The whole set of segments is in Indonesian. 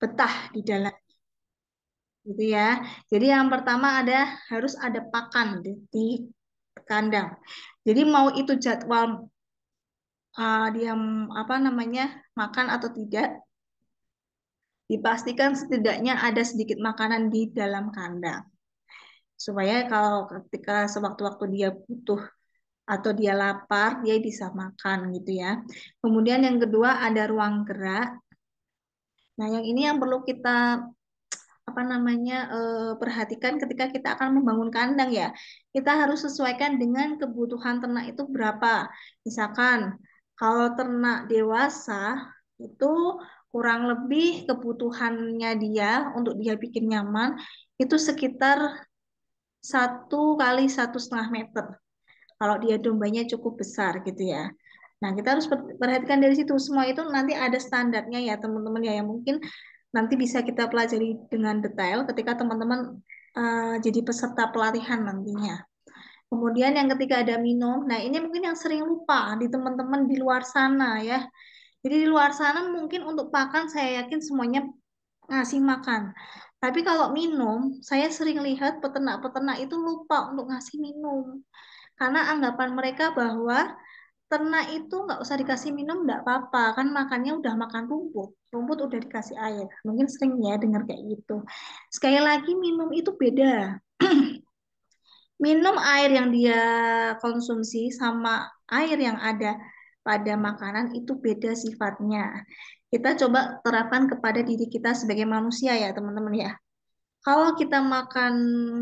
betah di dalam gitu ya. Jadi yang pertama harus ada pakan di kandang. Jadi mau itu jadwal dia apa namanya makan atau tidak, dipastikan setidaknya ada sedikit makanan di dalam kandang. Supaya kalau ketika sewaktu-waktu dia butuh atau dia lapar, dia bisa makan gitu ya. Kemudian yang kedua ada ruang gerak. Nah, yang ini yang perlu kita apa namanya perhatikan ketika kita akan membangun kandang ya. Kita harus sesuaikan dengan kebutuhan ternak itu berapa. Misalkan kalau ternak dewasa itu kurang lebih kebutuhannya dia untuk dia bikin nyaman itu sekitar 1 kali 1,5 meter. Kalau dia dombanya cukup besar gitu ya. Nah, kita harus perhatikan dari situ. Semua itu nanti ada standarnya ya teman-teman ya. Yang mungkin nanti bisa kita pelajari dengan detail ketika teman-teman jadi peserta pelatihan nantinya. Kemudian yang ketiga ada minum. Nah, ini mungkin yang sering lupa di teman-teman di luar sana ya. Jadi di luar sana mungkin untuk pakan saya yakin semuanya ngasih makan. Tapi kalau minum, saya sering lihat peternak-peternak itu lupa untuk ngasih minum. Karena anggapan mereka bahwa ternak itu nggak usah dikasih minum, nggak apa-apa. Kan makannya udah makan rumput. Rumput udah dikasih air. Mungkin sering ya dengar kayak gitu. Sekali lagi minum itu beda. Minum air yang dia konsumsi sama air yang ada pada makanan itu beda sifatnya. Kita coba terapkan kepada diri kita sebagai manusia ya teman-teman ya. Kalau kita makan,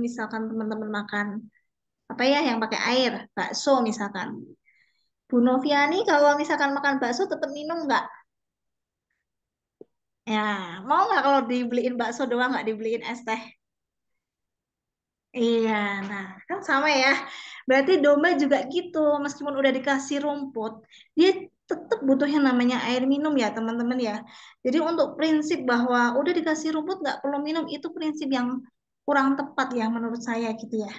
misalkan teman-teman makan apa ya yang pakai air, bakso misalkan. Bu Noviani kalau misalkan makan bakso tetap minum nggak? Ya, mau nggak kalau dibeliin bakso doang nggak dibeliin es teh? Iya, nah kan sama ya. Berarti domba juga gitu, meskipun udah dikasih rumput, dia tetap butuh yang namanya air minum ya teman-teman ya. Jadi untuk prinsip bahwa udah dikasih rumput nggak perlu minum, itu prinsip yang kurang tepat ya menurut saya gitu ya.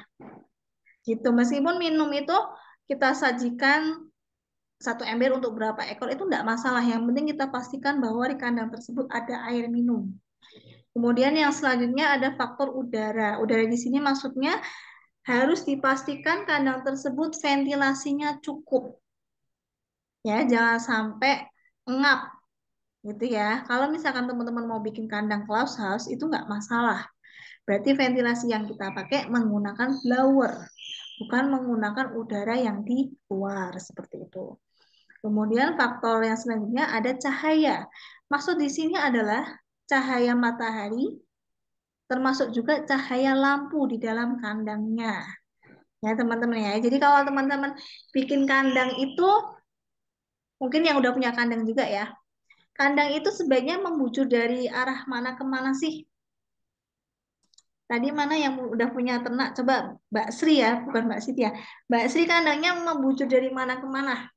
Gitu, meskipun minum itu kita sajikan 1 ember untuk berapa ekor itu enggak masalah. Yang penting kita pastikan bahwa di kandang tersebut ada air minum. Kemudian yang selanjutnya ada faktor udara. Udara di sini maksudnya harus dipastikan kandang tersebut ventilasinya cukup. Ya, jangan sampai ngap gitu ya. Kalau misalkan teman-teman mau bikin kandang cloud house itu nggak masalah. Berarti ventilasi yang kita pakai menggunakan blower, bukan menggunakan udara yang di luar seperti itu. Kemudian faktor yang selanjutnya ada cahaya. Maksud di sini adalah cahaya matahari, termasuk juga cahaya lampu di dalam kandangnya. Ya teman-teman ya. Jadi kalau teman-teman bikin kandang itu, mungkin yang udah punya kandang juga ya. Kandang itu sebaiknya membujur dari arah mana ke mana sih? Tadi mana yang udah punya ternak? Coba Mbak Sri ya, bukan Mbak Siti ya. Mbak Sri kandangnya membujur dari mana ke mana?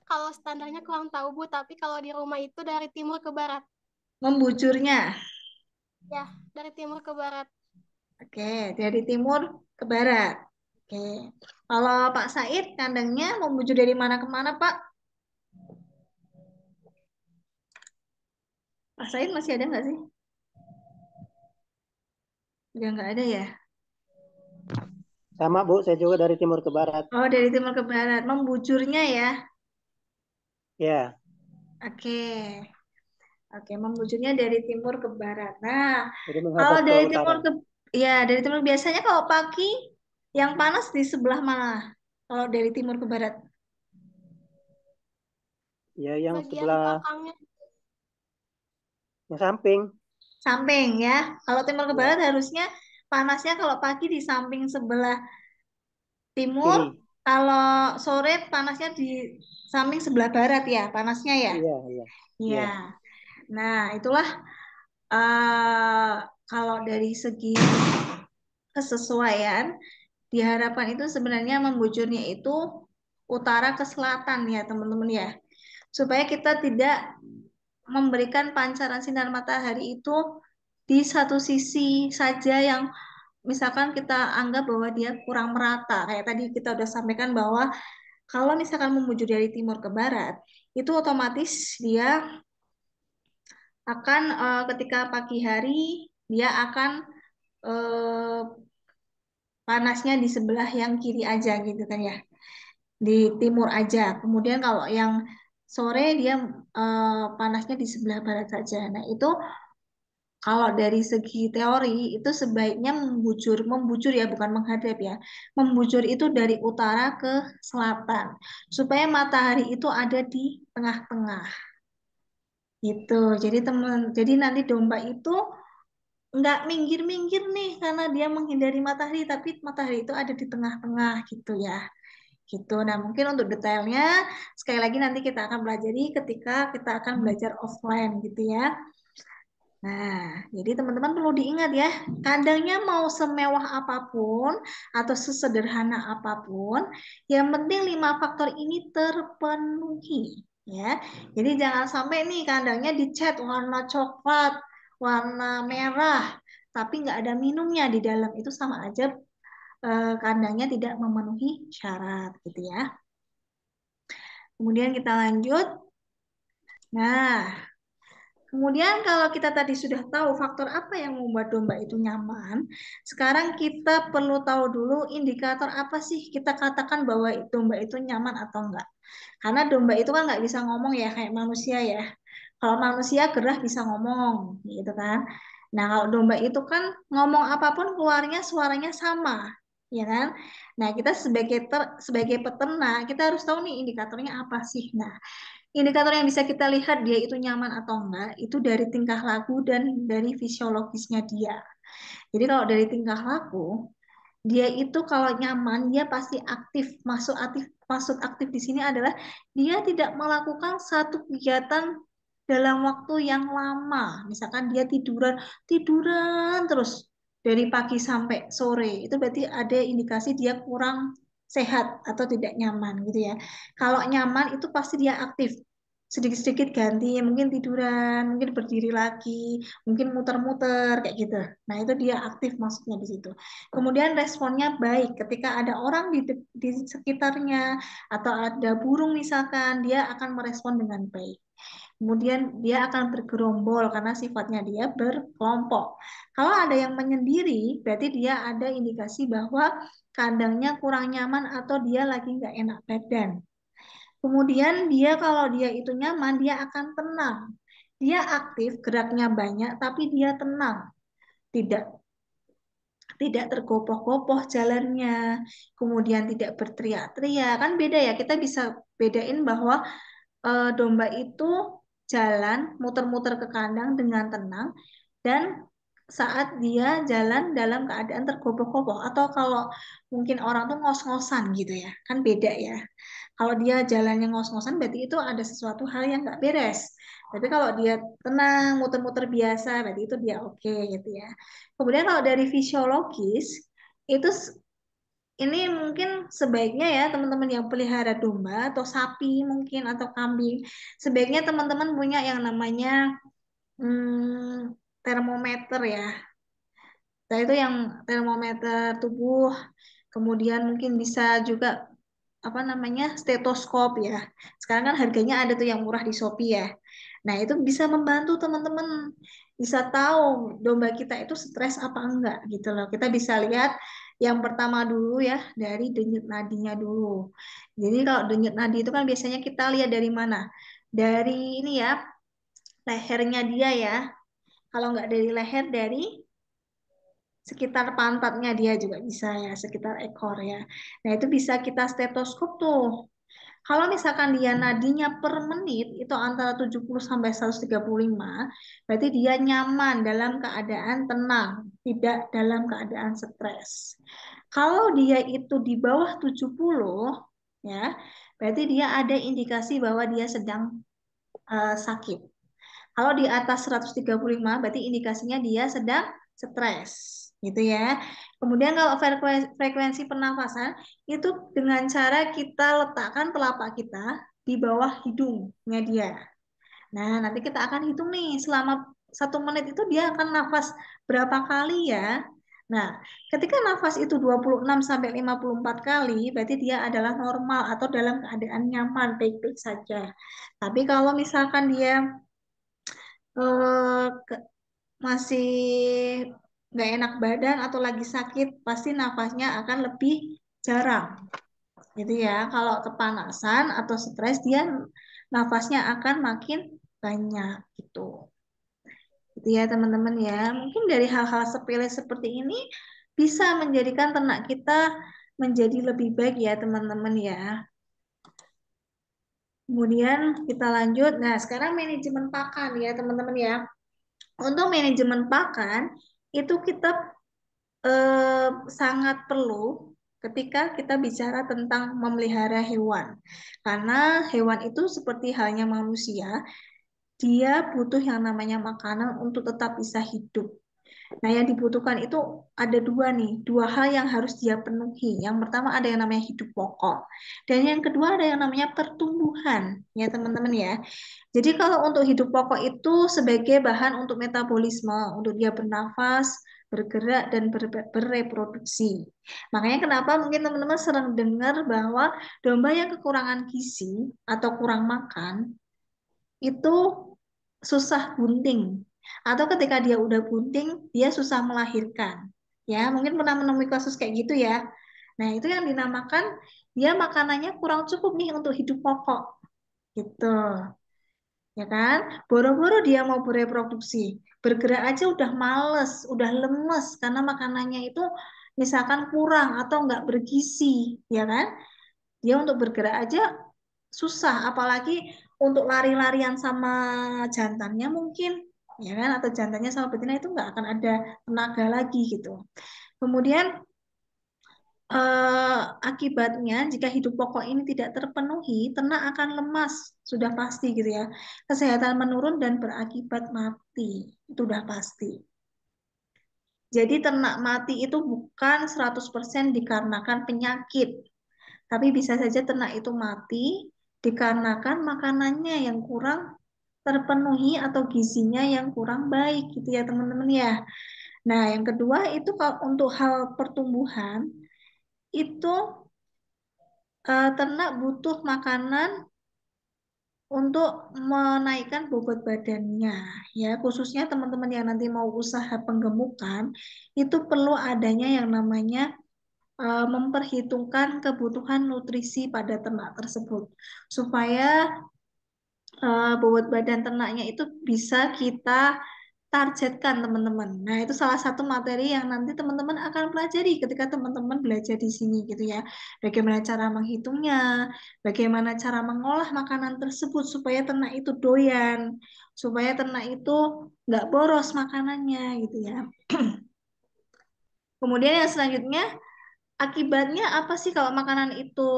Kalau standarnya kurang tahu Bu, tapi kalau di rumah itu dari timur ke barat. Membujurnya. Ya, dari timur ke barat. Oke, dari timur ke barat. Oke. Kalau Pak Said kandangnya membujur dari mana ke mana, Pak? Pak Said masih ada nggak sih? Udah nggak ada ya? Sama Bu, saya juga dari timur ke barat. Oh, dari timur ke barat. Membujurnya ya. Ya, Oke. Oke, membujurnya dari timur ke barat. Nah, jadi kalau menghadap ke dari timur utara. ke ya, dari timur biasanya kalau pagi yang panas di sebelah mana? Kalau dari timur ke barat. Ya, yang Bagian sebelah belakangnya. yang samping. Samping ya. Kalau timur ke barat Ya, harusnya panasnya kalau pagi di samping sebelah timur, kiri. kalau sore panasnya di samping sebelah barat ya, panasnya ya. Iya, iya. Iya. Iya. Nah, itulah eh, kalau dari segi kesesuaian diharapkan itu sebenarnya membujurnya itu utara ke selatan ya, teman-teman ya. Supaya kita tidak memberikan pancaran sinar matahari itu di satu sisi saja yang misalkan kita anggap bahwa dia kurang merata. Kayak tadi kita udah sampaikan bahwa kalau misalkan membujur dari timur ke barat, itu otomatis dia akan ketika pagi hari dia akan eh, panasnya di sebelah yang kiri aja gitu kan ya, di timur aja. Kemudian kalau yang sore dia panasnya di sebelah barat saja. Nah, itu kalau dari segi teori itu sebaiknya membujur, membujur ya bukan menghadap ya. Membujur itu dari utara ke selatan supaya matahari itu ada di tengah-tengah gitu. Jadi nanti domba itu nggak minggir-minggir nih karena dia menghindari matahari, tapi matahari itu ada di tengah-tengah gitu ya. Gitu. Nah, mungkin untuk detailnya sekali lagi nanti kita akan pelajari ketika kita akan belajar offline gitu ya. Nah, jadi teman-teman perlu diingat ya, kandangnya mau semewah apapun atau sesederhana apapun, yang penting 5 faktor ini terpenuhi ya. Jadi jangan sampai nih kandangnya dicat warna coklat, warna merah, tapi nggak ada minumnya di dalam, itu sama aja kandangnya tidak memenuhi syarat gitu ya. Kemudian kita lanjut. Nah, kemudian kalau kita tadi sudah tahu faktor apa yang membuat domba itu nyaman, sekarang kita perlu tahu dulu indikator apa sih kita katakan bahwa domba itu nyaman atau enggak. Karena domba itu kan nggak bisa ngomong ya kayak manusia ya. Kalau manusia gerah bisa ngomong, gitu kan. Nah, kalau domba itu kan ngomong apapun keluarnya suaranya sama, ya kan. Nah, kita sebagai peternak kita harus tahu nih indikatornya apa sih. Nah, indikator yang bisa kita lihat dia itu nyaman atau enggak, itu dari tingkah laku dan dari fisiologisnya dia. Jadi kalau dari tingkah laku, dia itu kalau nyaman, dia pasti aktif. Maksud aktif di sini adalah dia tidak melakukan satu kegiatan dalam waktu yang lama. Misalkan dia tiduran, tiduran terus dari pagi sampai sore. Itu berarti ada indikasi dia kurang sehat atau tidak nyaman gitu ya. Kalau nyaman itu pasti dia aktif. Sedikit-sedikit ganti, mungkin tiduran, mungkin berdiri lagi, mungkin muter-muter kayak gitu. Nah, itu dia aktif maksudnya di situ. Kemudian responnya baik ketika ada orang di sekitarnya atau ada burung misalkan, dia akan merespon dengan baik. Kemudian dia akan bergerombol karena sifatnya dia berkelompok. Kalau ada yang menyendiri, berarti dia ada indikasi bahwa kandangnya kurang nyaman atau dia lagi nggak enak badan. Kemudian dia kalau dia itu nyaman, dia akan tenang. Dia aktif, geraknya banyak, tapi dia tenang. Tidak tidak tergopoh-gopoh jalannya, kemudian tidak berteriak-teriak. Kan beda ya, kita bisa bedain bahwa domba itu jalan muter-muter ke kandang dengan tenang dan saat dia jalan dalam keadaan tergopoh-gopoh atau kalau mungkin orang tuh ngos-ngosan gitu ya, kan beda ya. Kalau dia jalannya ngos-ngosan berarti itu ada sesuatu hal yang nggak beres. Tapi kalau dia tenang, muter-muter biasa, berarti itu dia oke gitu ya. Kemudian kalau dari fisiologis, itu ini mungkin sebaiknya ya teman-teman yang pelihara domba atau sapi mungkin atau kambing, sebaiknya teman-teman punya yang namanya termometer ya. Nah, itu yang termometer tubuh, kemudian mungkin bisa juga apa namanya stetoskop ya. Sekarang kan harganya ada tuh yang murah di Shopee ya. Nah, itu bisa membantu teman-teman bisa tahu domba kita itu stres apa enggak gitu loh. Kita bisa lihat yang pertama dulu ya dari denyut nadinya dulu. Jadi kalau denyut nadi itu kan biasanya kita lihat dari mana? Dari ini ya, lehernya dia ya. Kalau nggak dari leher, dari sekitar pantatnya dia juga bisa ya, sekitar ekor ya. Nah, itu bisa kita stetoskop tuh. Kalau misalkan dia nadinya per menit itu antara 70 sampai 135, berarti dia nyaman dalam keadaan tenang, tidak dalam keadaan stres. Kalau dia itu di bawah 70, ya, berarti dia ada indikasi bahwa dia sedang sakit. Kalau di atas 135 berarti indikasinya dia sedang stres, gitu ya. Kemudian kalau frekuensi pernafasan itu dengan cara kita letakkan telapak kita di bawah hidungnya dia. Nah, nanti kita akan hitung nih selama 1 menit itu dia akan nafas berapa kali ya. Nah, ketika nafas itu 26 sampai 54 kali, berarti dia adalah normal atau dalam keadaan nyaman, baik-baik saja. Tapi kalau misalkan dia ke- masih nggak enak badan atau lagi sakit, pasti nafasnya akan lebih jarang. Gitu ya. Kalau kepanasan atau stres, dia nafasnya akan makin banyak gitu. Gitu ya teman-teman ya. Mungkin dari hal-hal sepele seperti ini bisa menjadikan ternak kita menjadi lebih baik ya teman-teman ya. Kemudian kita lanjut. Nah, sekarang manajemen pakan ya teman-teman ya. Untuk manajemen pakan itu kita sangat perlu ketika kita bicara tentang memelihara hewan. Karena hewan itu seperti halnya manusia, dia butuh yang namanya makanan untuk tetap bisa hidup. Nah, yang dibutuhkan itu ada dua nih, dua hal yang harus dia penuhi. Yang pertama ada yang namanya hidup pokok, dan yang kedua ada yang namanya pertumbuhan, ya teman-teman ya. Jadi kalau untuk hidup pokok itu sebagai bahan untuk metabolisme, untuk dia bernafas, bergerak, dan bereproduksi. Makanya kenapa mungkin teman-teman sering dengar bahwa domba yang kekurangan gizi atau kurang makan, itu susah bunting. Atau ketika dia udah bunting, dia susah melahirkan. Ya, mungkin pernah menemui kasus kayak gitu ya. Nah, itu yang dinamakan dia makanannya kurang cukup nih untuk hidup pokok. Gitu. Ya kan? Boro-boro dia mau bereproduksi. Bergerak aja udah males, udah lemes karena makanannya itu misalkan kurang atau nggak bergizi, ya kan? Dia untuk bergerak aja susah, apalagi untuk lari-larian sama jantannya mungkin, ya kan? Atau jantannya sama betina itu nggak akan ada tenaga lagi gitu. Kemudian akibatnya jika hidup pokok ini tidak terpenuhi, ternak akan lemas, sudah pasti gitu ya. Kesehatan menurun dan berakibat mati, itu udah pasti. Jadi ternak mati itu bukan 100% dikarenakan penyakit, tapi bisa saja ternak itu mati dikarenakan makanannya yang kurang terpenuhi atau gizinya yang kurang baik gitu ya teman-teman ya. Nah, yang kedua itu kalau untuk hal pertumbuhan itu ternak butuh makanan untuk menaikkan bobot badannya ya, khususnya teman-teman yang nanti mau usaha penggemukan itu perlu adanya yang namanya memperhitungkan kebutuhan nutrisi pada ternak tersebut supaya bobot badan ternaknya itu bisa kita targetkan teman-teman. Nah, itu salah satu materi yang nanti teman-teman akan pelajari ketika teman-teman belajar di sini gitu ya. Bagaimana cara menghitungnya, bagaimana cara mengolah makanan tersebut supaya ternak itu doyan, supaya ternak itu nggak boros makanannya gitu ya. Kemudian yang selanjutnya, akibatnya apa sih kalau makanan itu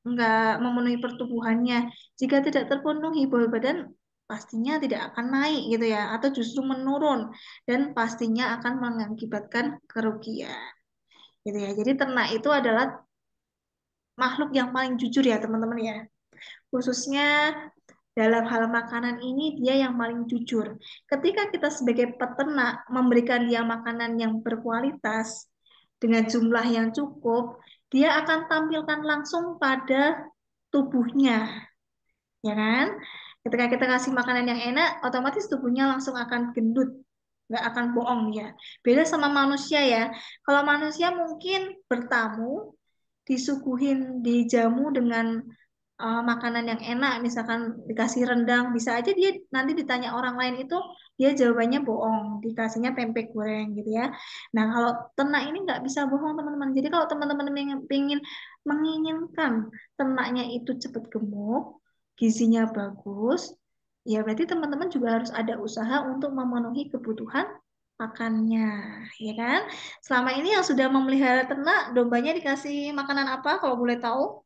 nggak memenuhi pertumbuhannya? Jika tidak terpenuhi, bobot badan pastinya tidak akan naik gitu ya, atau justru menurun dan pastinya akan mengakibatkan kerugian gitu ya. Jadi ternak itu adalah makhluk yang paling jujur ya teman-teman ya. Khususnya dalam hal makanan ini dia yang paling jujur. Ketika kita sebagai peternak memberikan dia makanan yang berkualitas dengan jumlah yang cukup, dia akan tampilkan langsung pada tubuhnya, ya kan? Ketika kita kasih makanan yang enak, otomatis tubuhnya langsung akan gendut, nggak akan bohong dia. Beda sama manusia ya. Kalau manusia mungkin bertamu, disuguhin dijamu dengan makanan yang enak, misalkan dikasih rendang, bisa aja dia nanti ditanya orang lain itu dia jawabannya bohong, dikasihnya pempek goreng gitu ya. Nah, kalau ternak ini nggak bisa bohong teman-teman. Jadi kalau teman-teman menginginkan ternaknya itu cepat gemuk, gizinya bagus, ya berarti teman-teman juga harus ada usaha untuk memenuhi kebutuhan pakannya, ya kan? Selama ini yang sudah memelihara ternak, dombanya dikasih makanan apa kalau boleh tahu?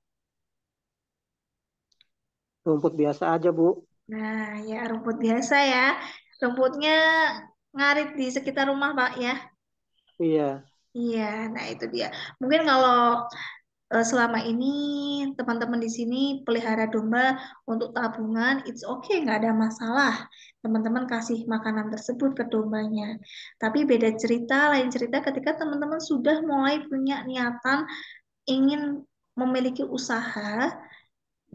Rumput biasa aja, Bu. Nah, ya rumput biasa ya. Rumputnya ngarit di sekitar rumah, Pak ya. Iya. Iya, nah itu dia. Mungkin kalau selama ini teman-teman di sini pelihara domba untuk tabungan, it's okay, nggak ada masalah. Teman-teman kasih makanan tersebut ke dombanya. Tapi beda cerita, lain cerita ketika teman-teman sudah mulai punya niatan ingin memiliki usaha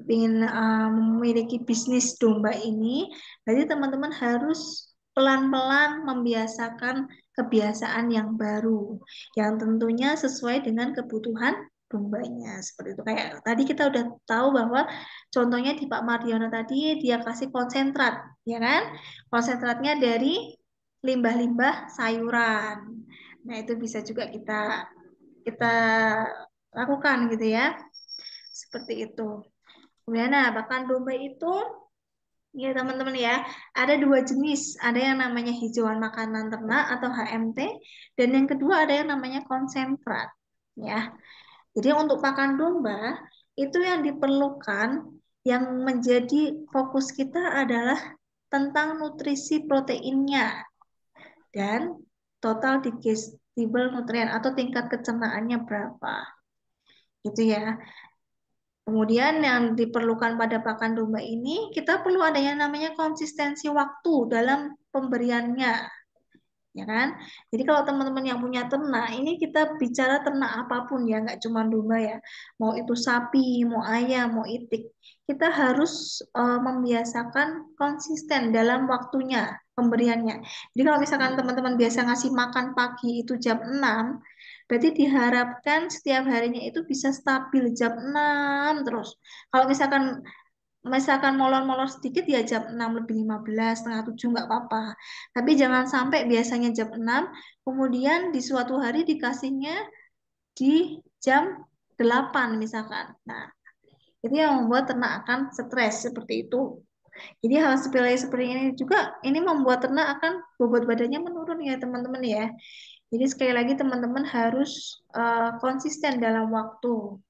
ingin memiliki bisnis domba ini, berarti teman-teman harus pelan-pelan membiasakan kebiasaan yang baru, yang tentunya sesuai dengan kebutuhan dombanya. Seperti itu. Kayak tadi kita udah tahu bahwa contohnya di Pak Mardiono tadi dia kasih konsentrat, ya kan? Konsentratnya dari limbah-limbah sayuran. Nah, itu bisa juga kita kita lakukan gitu ya. Seperti itu. Kemudian, nah, pakan domba itu, ya teman-teman ya, ada dua jenis. Ada yang namanya hijauan makanan ternak atau HMT, dan yang kedua ada yang namanya konsentrat. Ya, jadi untuk pakan domba itu yang diperlukan, yang menjadi fokus kita adalah tentang nutrisi proteinnya dan total digestible nutrien atau tingkat pencernaannya berapa. Gitu ya. Kemudian yang diperlukan pada pakan domba ini, kita perlu adanya namanya konsistensi waktu dalam pemberiannya, ya kan? Jadi kalau teman-teman yang punya ternak, ini kita bicara ternak apapun ya, nggak cuma domba ya. Mau itu sapi, mau ayam, mau itik, kita harus membiasakan konsisten dalam waktunya pemberiannya. Jadi kalau misalkan teman-teman biasa ngasih makan pagi itu jam 6, berarti diharapkan setiap harinya itu bisa stabil jam 6 terus. Kalau misalkan molor-molor sedikit ya jam 6 lebih 15, setengah 7 nggak apa-apa. Tapi jangan sampai biasanya jam 6, kemudian di suatu hari dikasihnya di jam 8 misalkan. Nah, itu yang membuat ternak akan stres seperti itu. Jadi hal sepele seperti ini juga, ini membuat ternak akan bobot badannya menurun ya teman-teman ya. Jadi sekali lagi teman-teman harus konsisten dalam waktu,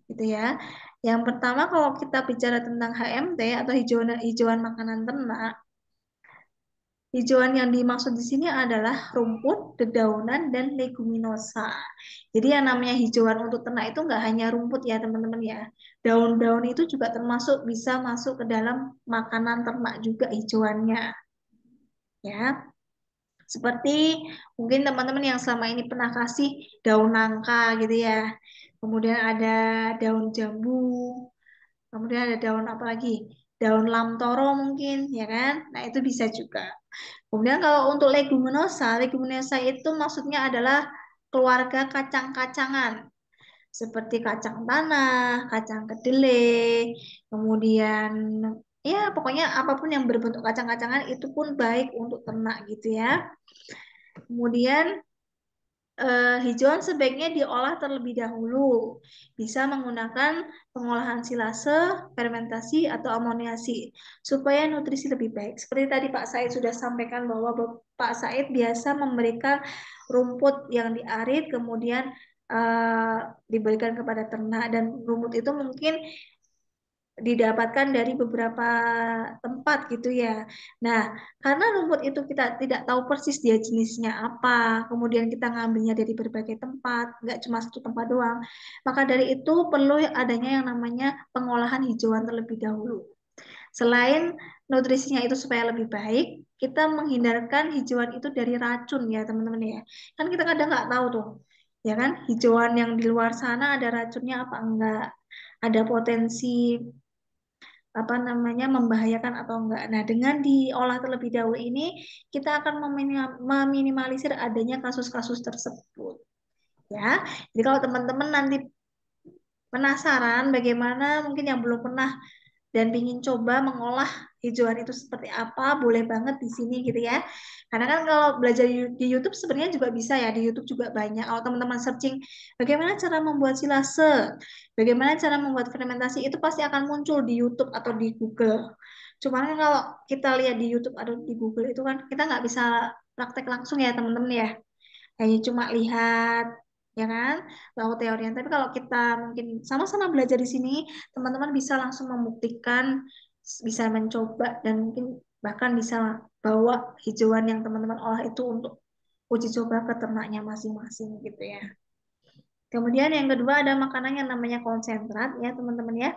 gitu ya. Yang pertama kalau kita bicara tentang HMT atau hijauan makanan ternak, hijauan yang dimaksud di sini adalah rumput, dedaunan, dan leguminosa. Jadi yang namanya hijauan untuk ternak itu nggak hanya rumput ya teman-teman ya. Daun-daun itu juga termasuk bisa masuk ke dalam makanan ternak juga hijauannya. Ya, seperti mungkin teman-teman yang selama ini pernah kasih daun nangka gitu ya. Kemudian ada daun jambu, kemudian ada daun apa lagi? Daun lamtoro mungkin, ya kan? Nah, itu bisa juga. Kemudian kalau untuk leguminosa, leguminosa itu maksudnya adalah keluarga kacang-kacangan. Seperti kacang tanah, kacang kedelai, kemudian ya pokoknya apapun yang berbentuk kacang-kacangan itu pun baik untuk ternak gitu ya. Kemudian hijauan sebaiknya diolah terlebih dahulu. Bisa menggunakan pengolahan silase, fermentasi, atau amoniasi supaya nutrisi lebih baik. Seperti tadi Pak Said sudah sampaikan bahwa Pak Said biasa memberikan rumput yang diarit kemudian eh, diberikan kepada ternak, dan rumput itu mungkin didapatkan dari beberapa tempat gitu ya. Nah, karena rumput itu kita tidak tahu persis dia jenisnya apa, kemudian kita ngambilnya dari berbagai tempat, nggak cuma satu tempat doang. Maka dari itu perlu adanya yang namanya pengolahan hijauan terlebih dahulu. Selain nutrisinya itu supaya lebih baik, kita menghindarkan hijauan itu dari racun ya teman-teman ya. Kan kita kadang nggak tahu tuh, ya kan, hijauan yang di luar sana ada racunnya apa enggak, ada potensi apa namanya membahayakan atau enggak. Nah, dengan diolah terlebih dahulu ini kita akan meminimalisir adanya kasus-kasus tersebut. Ya, jadi kalau teman-teman nanti penasaran bagaimana, mungkin yang belum pernah dan ingin coba mengolah hijauan itu seperti apa, boleh banget di sini gitu ya. Karena kan kalau belajar di YouTube sebenarnya juga bisa ya, di YouTube juga banyak. Kalau teman-teman searching bagaimana cara membuat silase, bagaimana cara membuat fermentasi, itu pasti akan muncul di YouTube atau di Google. Cuman kan kalau kita lihat di YouTube atau di Google itu kan kita nggak bisa praktek langsung ya teman-teman ya, hanya cuma lihat, ya kan, tahu teorinya. Tapi kalau kita mungkin sama-sama belajar di sini, teman-teman bisa langsung membuktikan, bisa mencoba, dan mungkin bahkan bisa bawa hijauan yang teman-teman olah itu untuk uji coba ke ternaknya masing-masing gitu ya. Kemudian yang kedua ada makanan yang namanya konsentrat ya teman-teman ya.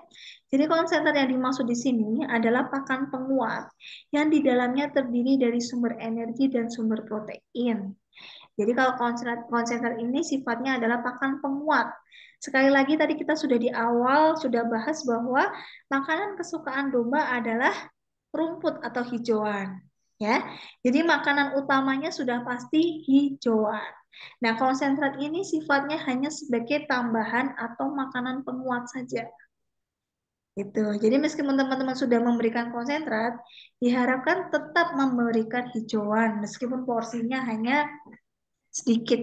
Jadi konsentrat yang dimaksud di sini adalah pakan penguat yang di dalamnya terdiri dari sumber energi dan sumber protein. Jadi kalau konsentrat ini sifatnya adalah pakan penguat Sekali lagi tadi kita sudah di awal sudah bahas bahwa makanan kesukaan domba adalah rumput atau hijauan. Ya, jadi makanan utamanya sudah pasti hijauan. Nah, konsentrat ini sifatnya hanya sebagai tambahan atau makanan penguat saja. Gitu. Jadi meskipun teman-teman sudah memberikan konsentrat, diharapkan tetap memberikan hijauan meskipun porsinya hanya sedikit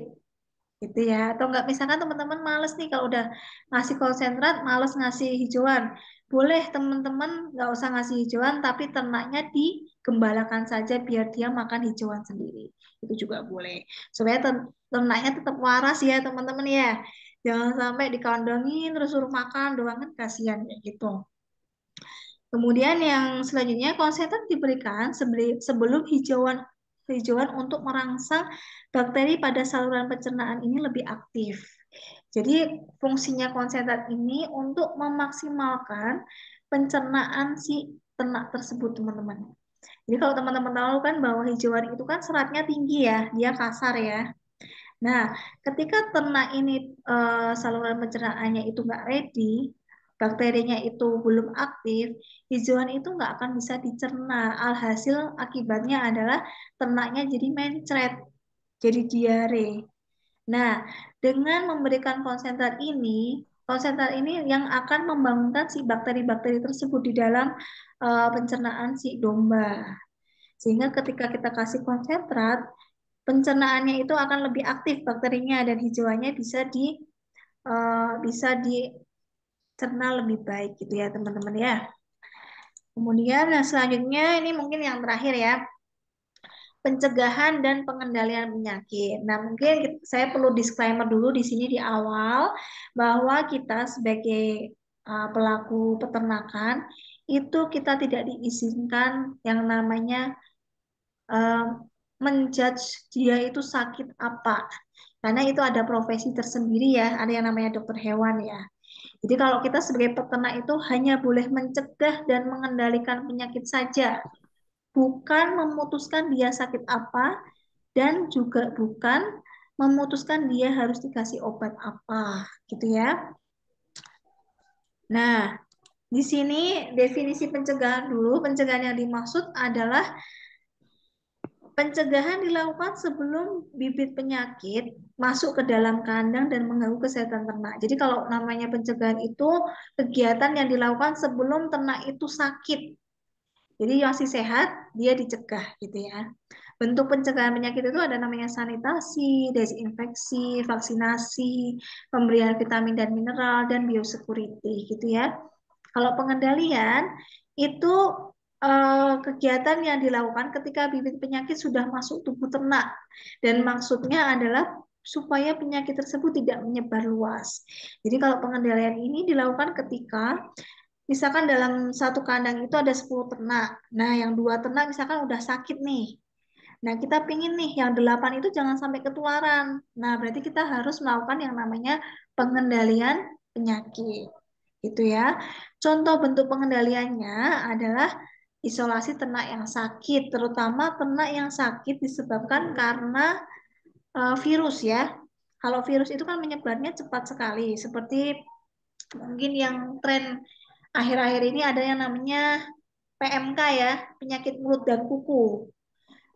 gitu ya. Atau enggak misalkan teman-teman males nih kalau udah ngasih konsentrat, males ngasih hijauan. Boleh teman-teman nggak usah ngasih hijauan, tapi ternaknya digembalakan saja biar dia makan hijauan sendiri. Itu juga boleh. Supaya ternaknya tetap waras ya teman-teman ya. Jangan sampai dikandangin terus suruh makan doang kan kasihan kayak gitu. Kemudian yang selanjutnya konsentrat diberikan sebelum hijauan untuk merangsang bakteri pada saluran pencernaan ini lebih aktif. Jadi fungsinya konsentrat ini untuk memaksimalkan pencernaan si ternak tersebut, teman-teman. Jadi kalau teman-teman tahu kan bahwa hijauan itu kan seratnya tinggi ya, dia kasar ya. Nah, ketika ternak ini saluran pencernaannya itu nggak ready, bakterinya itu belum aktif, hijauan itu nggak akan bisa dicerna. Alhasil akibatnya adalah ternaknya jadi mencret, jadi diare. Nah, dengan memberikan konsentrat ini yang akan membangunkan si bakteri-bakteri tersebut di dalam pencernaan si domba. Sehingga ketika kita kasih konsentrat, pencernaannya itu akan lebih aktif bakterinya dan hijauannya bisa dicerna lebih baik gitu ya teman-teman ya. Kemudian yang selanjutnya ini mungkin yang terakhir ya, pencegahan dan pengendalian penyakit. Nah, mungkin saya perlu disclaimer dulu di sini di awal bahwa kita sebagai pelaku peternakan itu kita tidak diizinkan yang namanya uh, menjudge dia itu sakit apa. Karena itu ada profesi tersendiri ya, ada yang namanya dokter hewan ya. Jadi kalau kita sebagai peternak itu hanya boleh mencegah dan mengendalikan penyakit saja, bukan memutuskan dia sakit apa dan juga bukan memutuskan dia harus dikasih obat apa, gitu ya. Nah, di sini definisi pencegahan dulu. Pencegahan yang dimaksud adalah pencegahan dilakukan sebelum bibit penyakit masuk ke dalam kandang dan mengganggu kesehatan ternak. Jadi kalau namanya pencegahan itu kegiatan yang dilakukan sebelum ternak itu sakit. Jadi masih sehat, dia dicegah gitu ya. Bentuk pencegahan penyakit itu ada namanya sanitasi, desinfeksi, vaksinasi, pemberian vitamin dan mineral, dan biosecurity gitu ya. Kalau pengendalian itu kegiatan yang dilakukan ketika bibit penyakit sudah masuk tubuh ternak dan maksudnya adalah supaya penyakit tersebut tidak menyebar luas. Jadi kalau pengendalian ini dilakukan ketika misalkan dalam satu kandang itu ada 10 ternak. Nah, yang 2 ternak misalkan udah sakit nih. Nah, kita pingin nih yang 8 itu jangan sampai ketularan. Nah, berarti kita harus melakukan yang namanya pengendalian penyakit. Gitu ya. Contoh bentuk pengendaliannya adalah isolasi ternak yang sakit, terutama ternak yang sakit disebabkan karena virus ya. Kalau virus itu kan menyebarnya cepat sekali, seperti mungkin yang tren akhir-akhir ini ada yang namanya PMK ya, penyakit mulut dan kuku.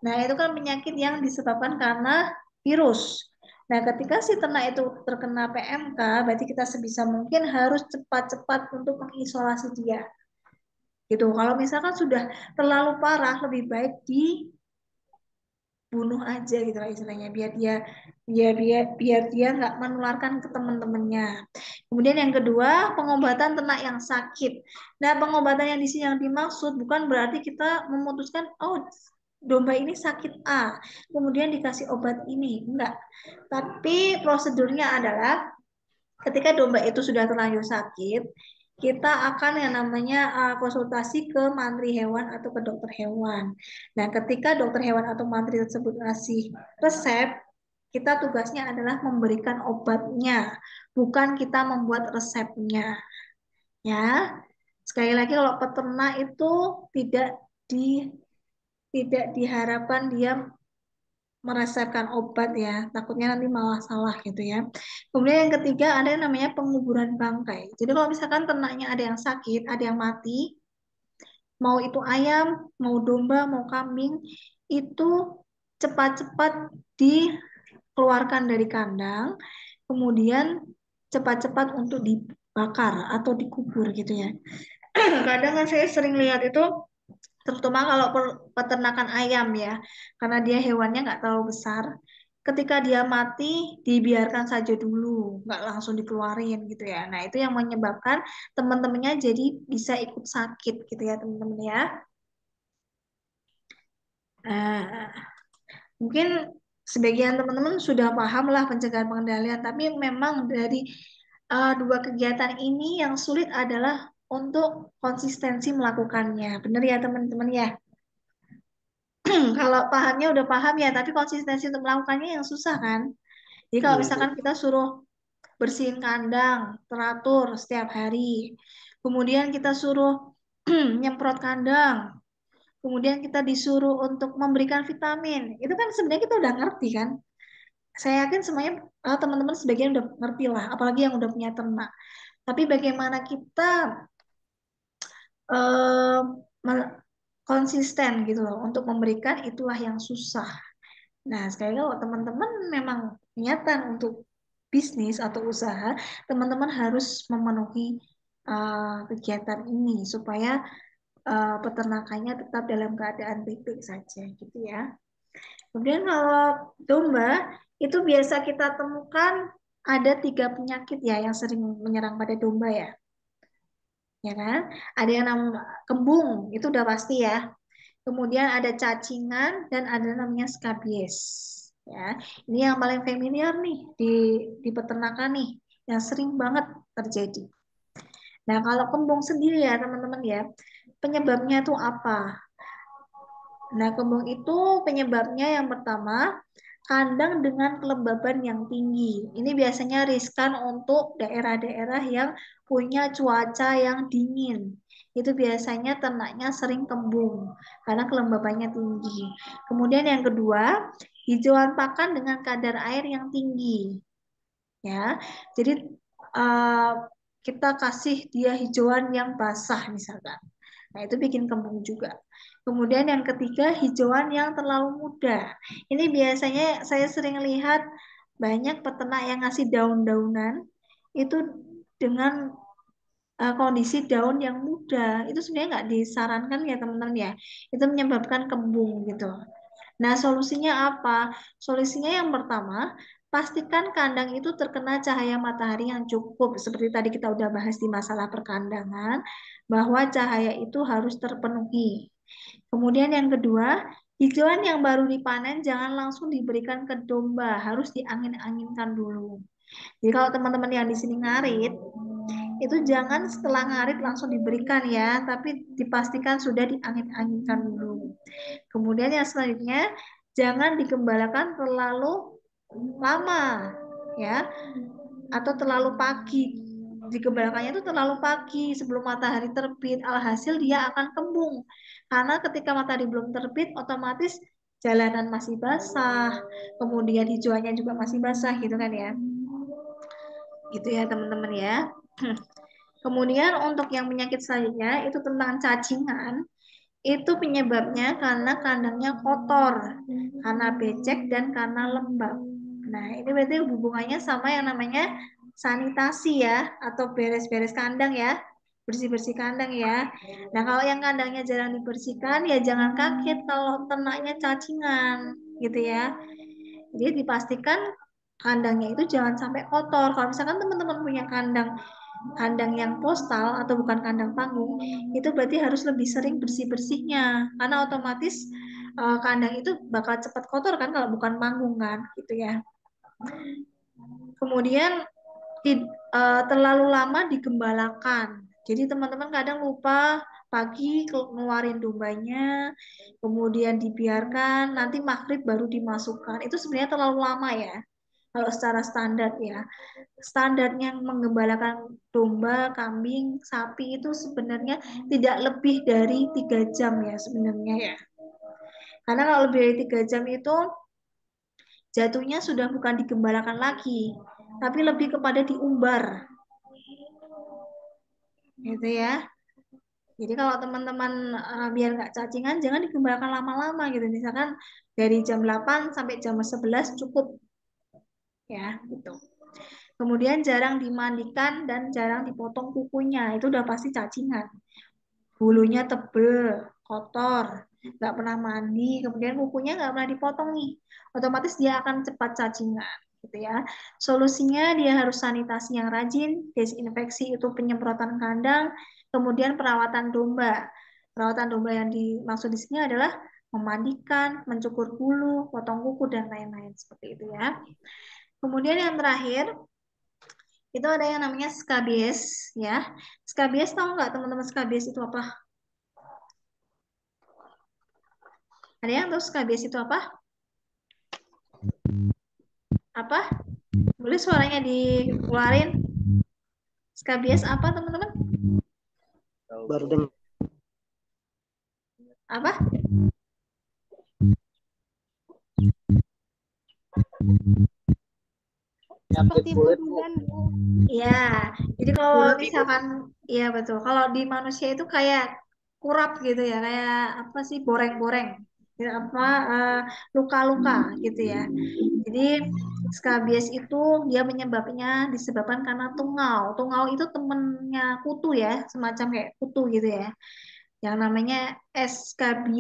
Nah, itu kan penyakit yang disebabkan karena virus. Nah, ketika si ternak itu terkena PMK, berarti kita sebisa mungkin harus cepat-cepat untuk mengisolasi dia. Gitu. Kalau misalkan sudah terlalu parah, lebih baik dibunuh aja gitu lah istilahnya, biar dia nggak menularkan ke teman-temannya. Kemudian yang kedua, pengobatan ternak yang sakit. Nah, pengobatan yang di sini yang dimaksud bukan berarti kita memutuskan, oh domba ini sakit A, kemudian dikasih obat ini. Enggak. Tapi prosedurnya adalah ketika domba itu sudah terlanjur sakit, kita akan yang namanya konsultasi ke mantri hewan atau ke dokter hewan. Nah, ketika dokter hewan atau mantri tersebut ngasih resep, kita tugasnya adalah memberikan obatnya, bukan kita membuat resepnya. Ya, sekali lagi kalau peternak itu tidak di tidak diharapkan dia meresepkan obat ya, takutnya nanti malah salah gitu ya. Kemudian yang ketiga ada yang namanya penguburan bangkai. Jadi kalau misalkan ternaknya ada yang sakit, ada yang mati, mau itu ayam, mau domba, mau kambing, itu cepat-cepat dikeluarkan dari kandang, kemudian cepat-cepat untuk dibakar atau dikubur gitu ya. Kadang kan saya sering lihat itu, terutama kalau peternakan ayam ya, karena dia hewannya nggak terlalu besar. Ketika dia mati, dibiarkan saja dulu, nggak langsung dikeluarin gitu ya. Nah, itu yang menyebabkan teman-temannya jadi bisa ikut sakit gitu ya, teman-teman ya. Nah, mungkin sebagian teman-teman sudah paham lah pencegahan pengendalian, tapi memang dari dua kegiatan ini yang sulit adalah untuk konsistensi melakukannya. Benar ya, teman-teman ya? Kalau pahamnya udah paham ya, tapi konsistensi untuk melakukannya yang susah kan. Jadi kalau Iya, Bu. misalkan kita suruh bersihin kandang teratur setiap hari, kemudian kita suruh nyemprot kandang, kemudian kita disuruh untuk memberikan vitamin, itu kan sebenarnya kita udah ngerti kan. Saya yakin semuanya teman-teman sebagian udah ngerti lah, apalagi yang udah punya ternak. Tapi bagaimana kita eh, konsisten gitu loh untuk memberikan, itulah yang susah. Nah, sekali lagi kalau teman-teman memang niatan untuk bisnis atau usaha, teman-teman harus memenuhi kegiatan ini supaya peternakannya tetap dalam keadaan baik-baik saja gitu ya. Kemudian kalau domba itu biasa kita temukan ada 3 penyakit ya yang sering menyerang pada domba ya, ya kan? Ada yang namanya kembung, itu udah pasti ya. Kemudian ada cacingan dan ada namanya skabies. Ya, ini yang paling familiar nih di peternakan nih, yang sering banget terjadi. Nah, kalau kembung sendiri ya teman-teman ya, penyebabnya itu apa? Nah, kembung itu penyebabnya yang pertama, kandang dengan kelembaban yang tinggi. Ini biasanya riskan untuk daerah-daerah yang punya cuaca yang dingin. Itu biasanya ternaknya sering kembung karena kelembabannya tinggi. Kemudian yang kedua, hijauan pakan dengan kadar air yang tinggi. Ya, jadi eh, kita kasih dia hijauan yang basah misalkan. Nah, itu bikin kembung juga. Kemudian yang ketiga, hijauan yang terlalu muda. Ini biasanya saya sering lihat banyak peternak yang ngasih daun-daunan itu dengan kondisi daun yang muda. Itu sebenarnya nggak disarankan ya teman-teman ya. Itu menyebabkan kembung gitu. Nah, solusinya apa? Solusinya yang pertama, pastikan kandang itu terkena cahaya matahari yang cukup. Seperti tadi kita udah bahas di masalah perkandangan, bahwa cahaya itu harus terpenuhi. Kemudian yang kedua, hijauan yang baru dipanen jangan langsung diberikan ke domba, harus diangin-anginkan dulu. Jadi kalau teman-teman yang di sini ngarit, itu jangan setelah ngarit langsung diberikan ya, tapi dipastikan sudah diangin-anginkan dulu. Kemudian yang selanjutnya, jangan digembalakan terlalu lama ya, atau terlalu pagi. Digembalakannya itu terlalu pagi sebelum matahari terbit, alhasil dia akan kembung. Karena ketika matahari belum terbit, otomatis jalanan masih basah, kemudian hijauannya juga masih basah gitu kan ya. Gitu ya teman-teman ya. Kemudian untuk yang penyakit selanjutnya itu tentang cacingan. Itu penyebabnya karena kandangnya kotor, karena becek dan karena lembab. Nah, ini berarti hubungannya sama yang namanya sanitasi ya, atau beres-beres kandang ya, bersih-bersih kandang ya. Nah, kalau yang kandangnya jarang dibersihkan, ya jangan kaget kalau ternaknya cacingan, gitu ya. Jadi dipastikan kandangnya itu jangan sampai kotor. Kalau misalkan teman-teman punya kandang kandang yang postal atau bukan kandang panggung, itu berarti harus lebih sering bersih-bersihnya. Karena otomatis kandang itu bakal cepat kotor kan kalau bukan panggung kan, gitu ya. Kemudian terlalu lama digembalakan. Jadi teman-teman kadang lupa pagi ngeluarin dombanya, kemudian dibiarkan, nanti maghrib baru dimasukkan. Itu sebenarnya terlalu lama ya. Kalau secara standar ya, standarnya menggembalakan domba, kambing, sapi itu sebenarnya tidak lebih dari 3 jam ya sebenarnya ya. Karena kalau lebih dari 3 jam itu jatuhnya sudah bukan digembalakan lagi, tapi lebih kepada diumbar, gitu ya. Jadi kalau teman-teman biar nggak cacingan, jangan digembalakan lama-lama gitu. Misalkan dari jam 8 sampai jam 11 cukup ya, gitu. Kemudian jarang dimandikan dan jarang dipotong kukunya, itu udah pasti cacingan. Bulunya tebel, kotor, nggak pernah mandi, kemudian kukunya nggak pernah dipotong nih, otomatis dia akan cepat cacingan, gitu ya. Solusinya dia harus sanitasi yang rajin, desinfeksi itu penyemprotan kandang, kemudian perawatan domba. Perawatan domba yang dimaksud di sini adalah memandikan, mencukur bulu, potong kuku dan lain-lain seperti itu ya. Kemudian yang terakhir itu ada yang namanya skabies ya. Skabies tahu nggak teman-teman skabies itu apa? Ada yang tahu skabies itu apa? Apa? Boleh suaranya dikeluarin. Skabies apa teman-teman? Baru dengar. Apa? Seperti buruan, Bu. Ya, jadi kalau misalkan, iya betul. Kalau di manusia itu kayak kurap gitu ya, kayak apa sih boreng-boreng, ya, apa luka-luka gitu ya. Jadi skabies itu dia menyebabnya disebabkan karena tungau. Tungau itu temennya kutu ya, semacam kayak kutu gitu ya, yang namanya SKB.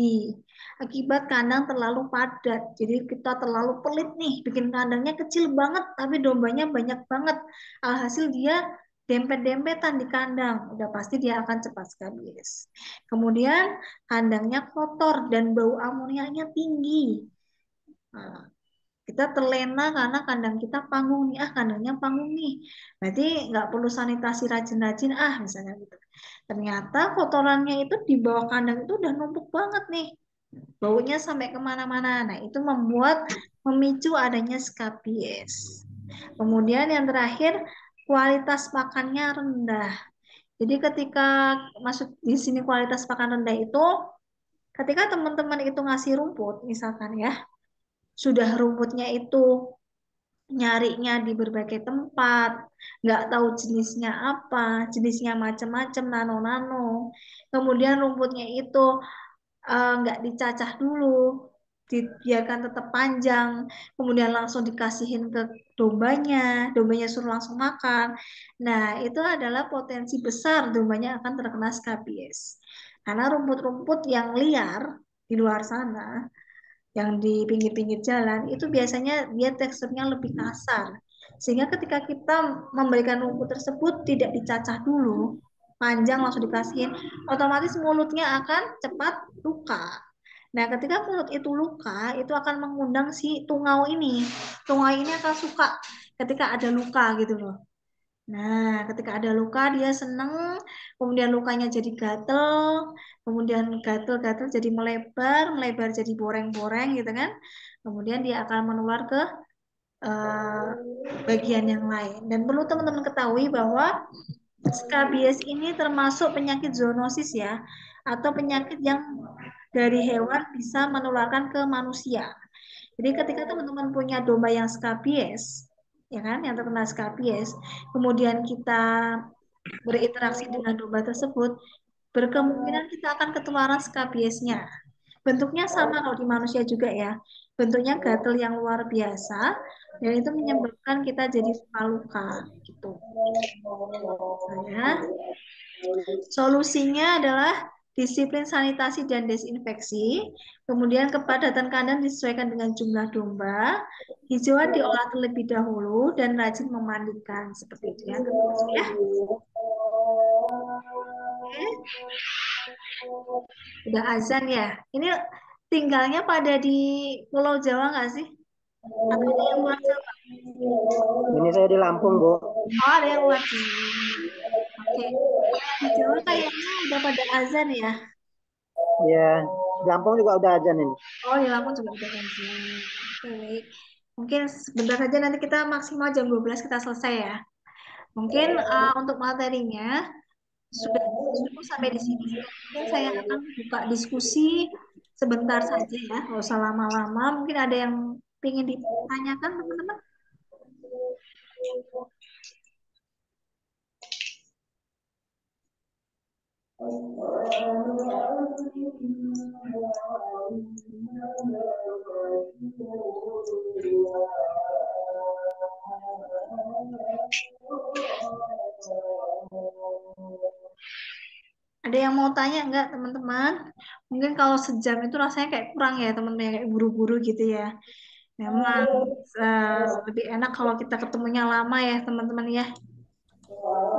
Akibat kandang terlalu padat. Jadi kita terlalu pelit nih, bikin kandangnya kecil banget, tapi dombanya banyak banget. Alhasil dia dempet-dempetan di kandang. Udah pasti dia akan cepat skabies. Kemudian kandangnya kotor dan bau amoniaknya tinggi. Nah, kita terlena karena kandang kita panggung nih, kandangnya panggung nih. Berarti nggak perlu sanitasi rajin-rajin, misalnya gitu. Ternyata kotorannya itu di bawah kandang itu udah numpuk banget nih. Baunya sampai kemana-mana. Nah, itu memicu adanya skabies. Kemudian yang terakhir, kualitas pakannya rendah. Jadi ketika masuk di sini kualitas pakan rendah itu, ketika teman-teman itu ngasih rumput, misalkan ya, sudah rumputnya itu nyarinya di berbagai tempat, nggak tahu jenisnya apa, jenisnya macam-macam, nano-nano. Kemudian rumputnya itu nggak dicacah dulu, dibiarkan tetap panjang, kemudian langsung dikasihin ke dombanya, dombanya suruh langsung makan. Nah, itu adalah potensi besar dombanya akan terkena skabies. Karena rumput-rumput yang liar di luar sana, yang di pinggir-pinggir jalan, itu biasanya dia teksturnya lebih kasar. Sehingga ketika kita memberikan rumput tersebut tidak dicacah dulu, panjang langsung dikasihin, otomatis mulutnya akan cepat luka. Nah, ketika mulut itu luka, itu akan mengundang si tungau ini. Tungau ini akan suka ketika ada luka gitu loh. Nah, ketika ada luka dia seneng, kemudian lukanya jadi gatel, kemudian gatel-gatel jadi melebar, melebar jadi boreng-boreng gitu kan. Kemudian dia akan menular ke eh, bagian yang lain. Dan perlu teman-teman ketahui bahwa skabies ini termasuk penyakit zoonosis ya, atau penyakit yang dari hewan bisa menularkan ke manusia. Jadi ketika teman-teman punya domba yang skabies, ya kan, yang terkena skabies, kemudian kita berinteraksi dengan domba tersebut, berkemungkinan kita akan ketularan skabiesnya. Bentuknya sama kalau di manusia juga ya. Bentuknya gatel yang luar biasa dan itu menyebabkan kita jadi luka-luka gitu. Saya solusinya adalah disiplin sanitasi dan desinfeksi, kemudian kepadatan kandang disesuaikan dengan jumlah domba, hijauan diolah terlebih dahulu, dan rajin memandikan. Seperti itu ya, teman-teman ya. Oke, udah azan ya. Ini tinggalnya pada di Pulau Jawa nggak sih? Atau ada yang luar Jawa? Ini saya di Lampung, Bu. Oh, ada yang luar Jawa. Oke, kalau yang di Jawa kayaknya udah pada azan ya. Ya, di Lampung juga udah azan ini. Oh, di Lampung juga udah azan. Oke, baik. Mungkin sebentar saja nanti kita maksimal jam 12 kita selesai ya. Mungkin untuk materinya sudah cukup sampai di sini. Mungkin saya akan buka diskusi sebentar saja ya, nggak usah lama-lama. Mungkin ada yang pengen ditanyakan teman-teman? Ada yang mau tanya nggak teman-teman? Mungkin kalau sejam itu rasanya kayak kurang ya teman-teman, kayak buru-buru gitu ya. Memang lebih enak kalau kita ketemunya lama ya teman-teman ya.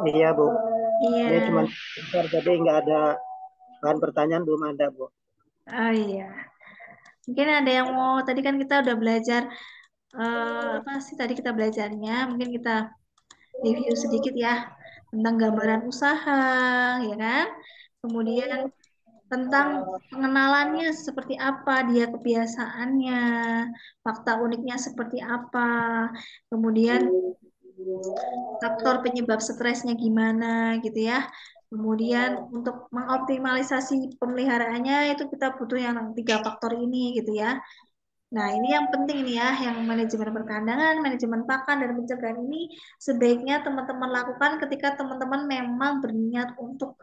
Iya, Bu. Iya. Ini cuma bentar, jadi nggak ada bahan pertanyaan, belum ada, Bu. Oh iya. Mungkin ada yang mau, tadi kan kita udah belajar apa sih tadi kita belajarnya? Mungkin kita review sedikit ya tentang gambaran usaha, ya kan? Kemudian tentang pengenalannya seperti apa, dia kebiasaannya, fakta uniknya seperti apa, kemudian faktor penyebab stresnya gimana gitu ya. Kemudian untuk mengoptimalisasi pemeliharaannya itu kita butuh yang 3 faktor ini gitu ya. Nah, ini yang penting nih ya, yang manajemen perkandangan, manajemen pakan, dan pencegahan ini sebaiknya teman-teman lakukan ketika teman-teman memang berniat untuk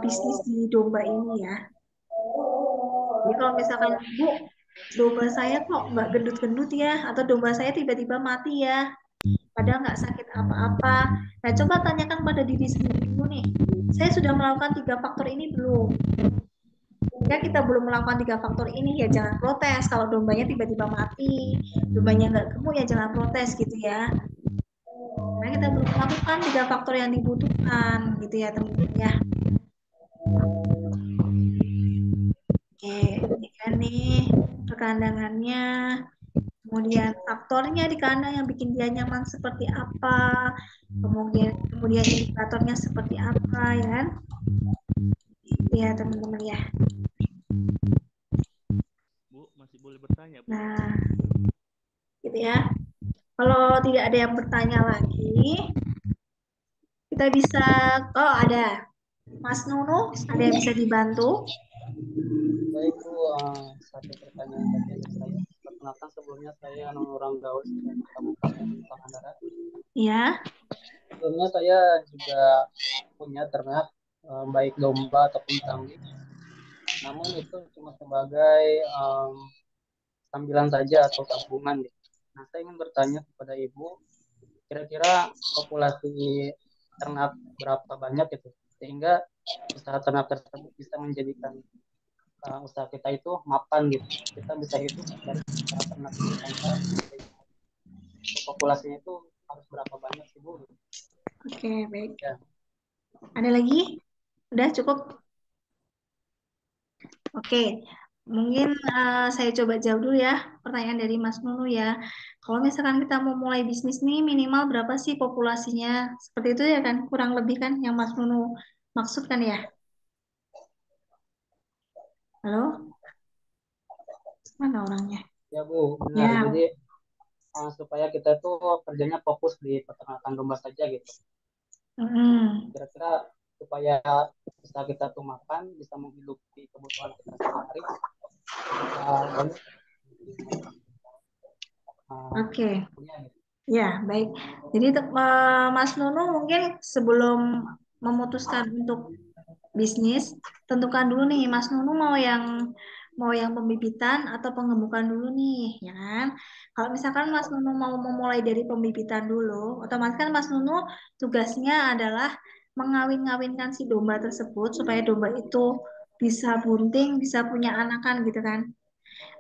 bisnis di domba ini ya. Jadi kalau misalkan, Bu, domba saya kok nggak gendut-gendut ya, atau domba saya tiba-tiba mati ya, padahal nggak sakit apa-apa. Nah, coba tanyakan pada diri sendiri dulu nih, saya sudah melakukan 3 faktor ini belum? Jika kita belum melakukan 3 faktor ini, ya jangan protes. Kalau dombanya tiba-tiba mati, dombanya nggak gemuk, ya jangan protes gitu ya. Karena kita belum melakukan 3 faktor yang dibutuhkan gitu ya teman-teman ya. Oke, ini kan nih perkandangannya. Kemudian faktornya di kandang yang bikin dia nyaman seperti apa, kemudian indikatornya seperti apa ya kan, ya teman-teman ya. Bu, masih boleh bertanya, Bu? Nah, gitu ya. Kalau tidak ada yang bertanya lagi, kita bisa, oh ada Mas Nunu, ada yang bisa dibantu? Baik Bu, satu pertanyaan saja dari saya. Perkenalkan sebelumnya saya orang Gaul dari Kabupaten Pangandaran. Ya, Sebelumnya saya juga punya ternak baik domba ataupun kambing. Namun itu cuma sebagai sambilan saja atau tabungan. Gitu. Nah saya ingin bertanya kepada Ibu, kira-kira populasi ternak berapa banyak gitu, sehingga usaha ternak tersebut bisa menjadikan usaha kita itu mapan gitu. Kita bisa hidup dari usaha ternak itu tanpa populasinya itu harus berapa banyak sih Bu? oke, baik. Ya, Ada lagi? Udah cukup? Oke, mungkin saya coba jawab dulu ya pertanyaan dari Mas Nunu ya. Kalau misalkan kita mau mulai bisnis nih minimal berapa sih populasinya? Seperti itu ya kan, kurang lebih kan yang Mas Nunu maksudkan ya. Halo, mana orangnya? ya Bu, benar. Ya, Jadi supaya kita tuh kerjanya fokus di peternakan domba saja gitu. mm, Kira-kira supaya usaha kita tuh makan bisa menghidupi kebutuhan kita sehari-hari banyak oke. punya gitu. Ya, baik. Jadi Mas Nunu mungkin sebelum memutuskan untuk bisnis, tentukan dulu nih Mas Nunu mau yang pembibitan atau pengemukan dulu nih, ya kan? Kalau misalkan Mas Nunu mau memulai dari pembibitan dulu, otomatis kan Mas Nunu tugasnya adalah mengawin-ngawinkan si domba tersebut supaya domba itu bisa bunting, bisa punya anakan gitu kan.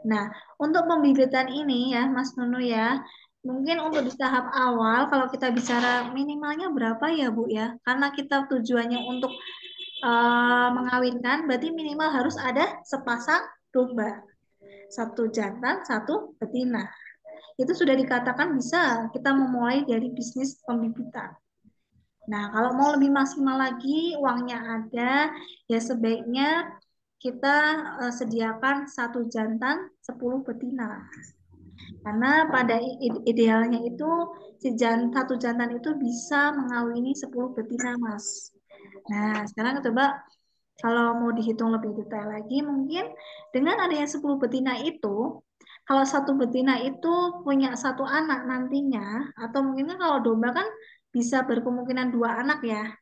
Nah, untuk pembibitan ini ya, Mas Nunu ya, mungkin untuk di tahap awal kalau kita bicara minimalnya berapa ya, Bu ya? Karena kita tujuannya untuk mengawinkan, berarti minimal harus ada sepasang domba, satu jantan, satu betina. Itu sudah dikatakan bisa kita memulai dari bisnis pembibitan. Nah, kalau mau lebih maksimal lagi, uangnya ada, ya sebaiknya kita sediakan satu jantan, 10 betina. Karena pada idealnya itu satu jantan itu bisa mengawini 10 betina, Mas. Nah, sekarang coba kalau mau dihitung lebih detail lagi, mungkin dengan adanya 10 betina itu, kalau satu betina itu punya satu anak nantinya, atau mungkin kan kalau domba kan bisa berkemungkinan dua anak ya.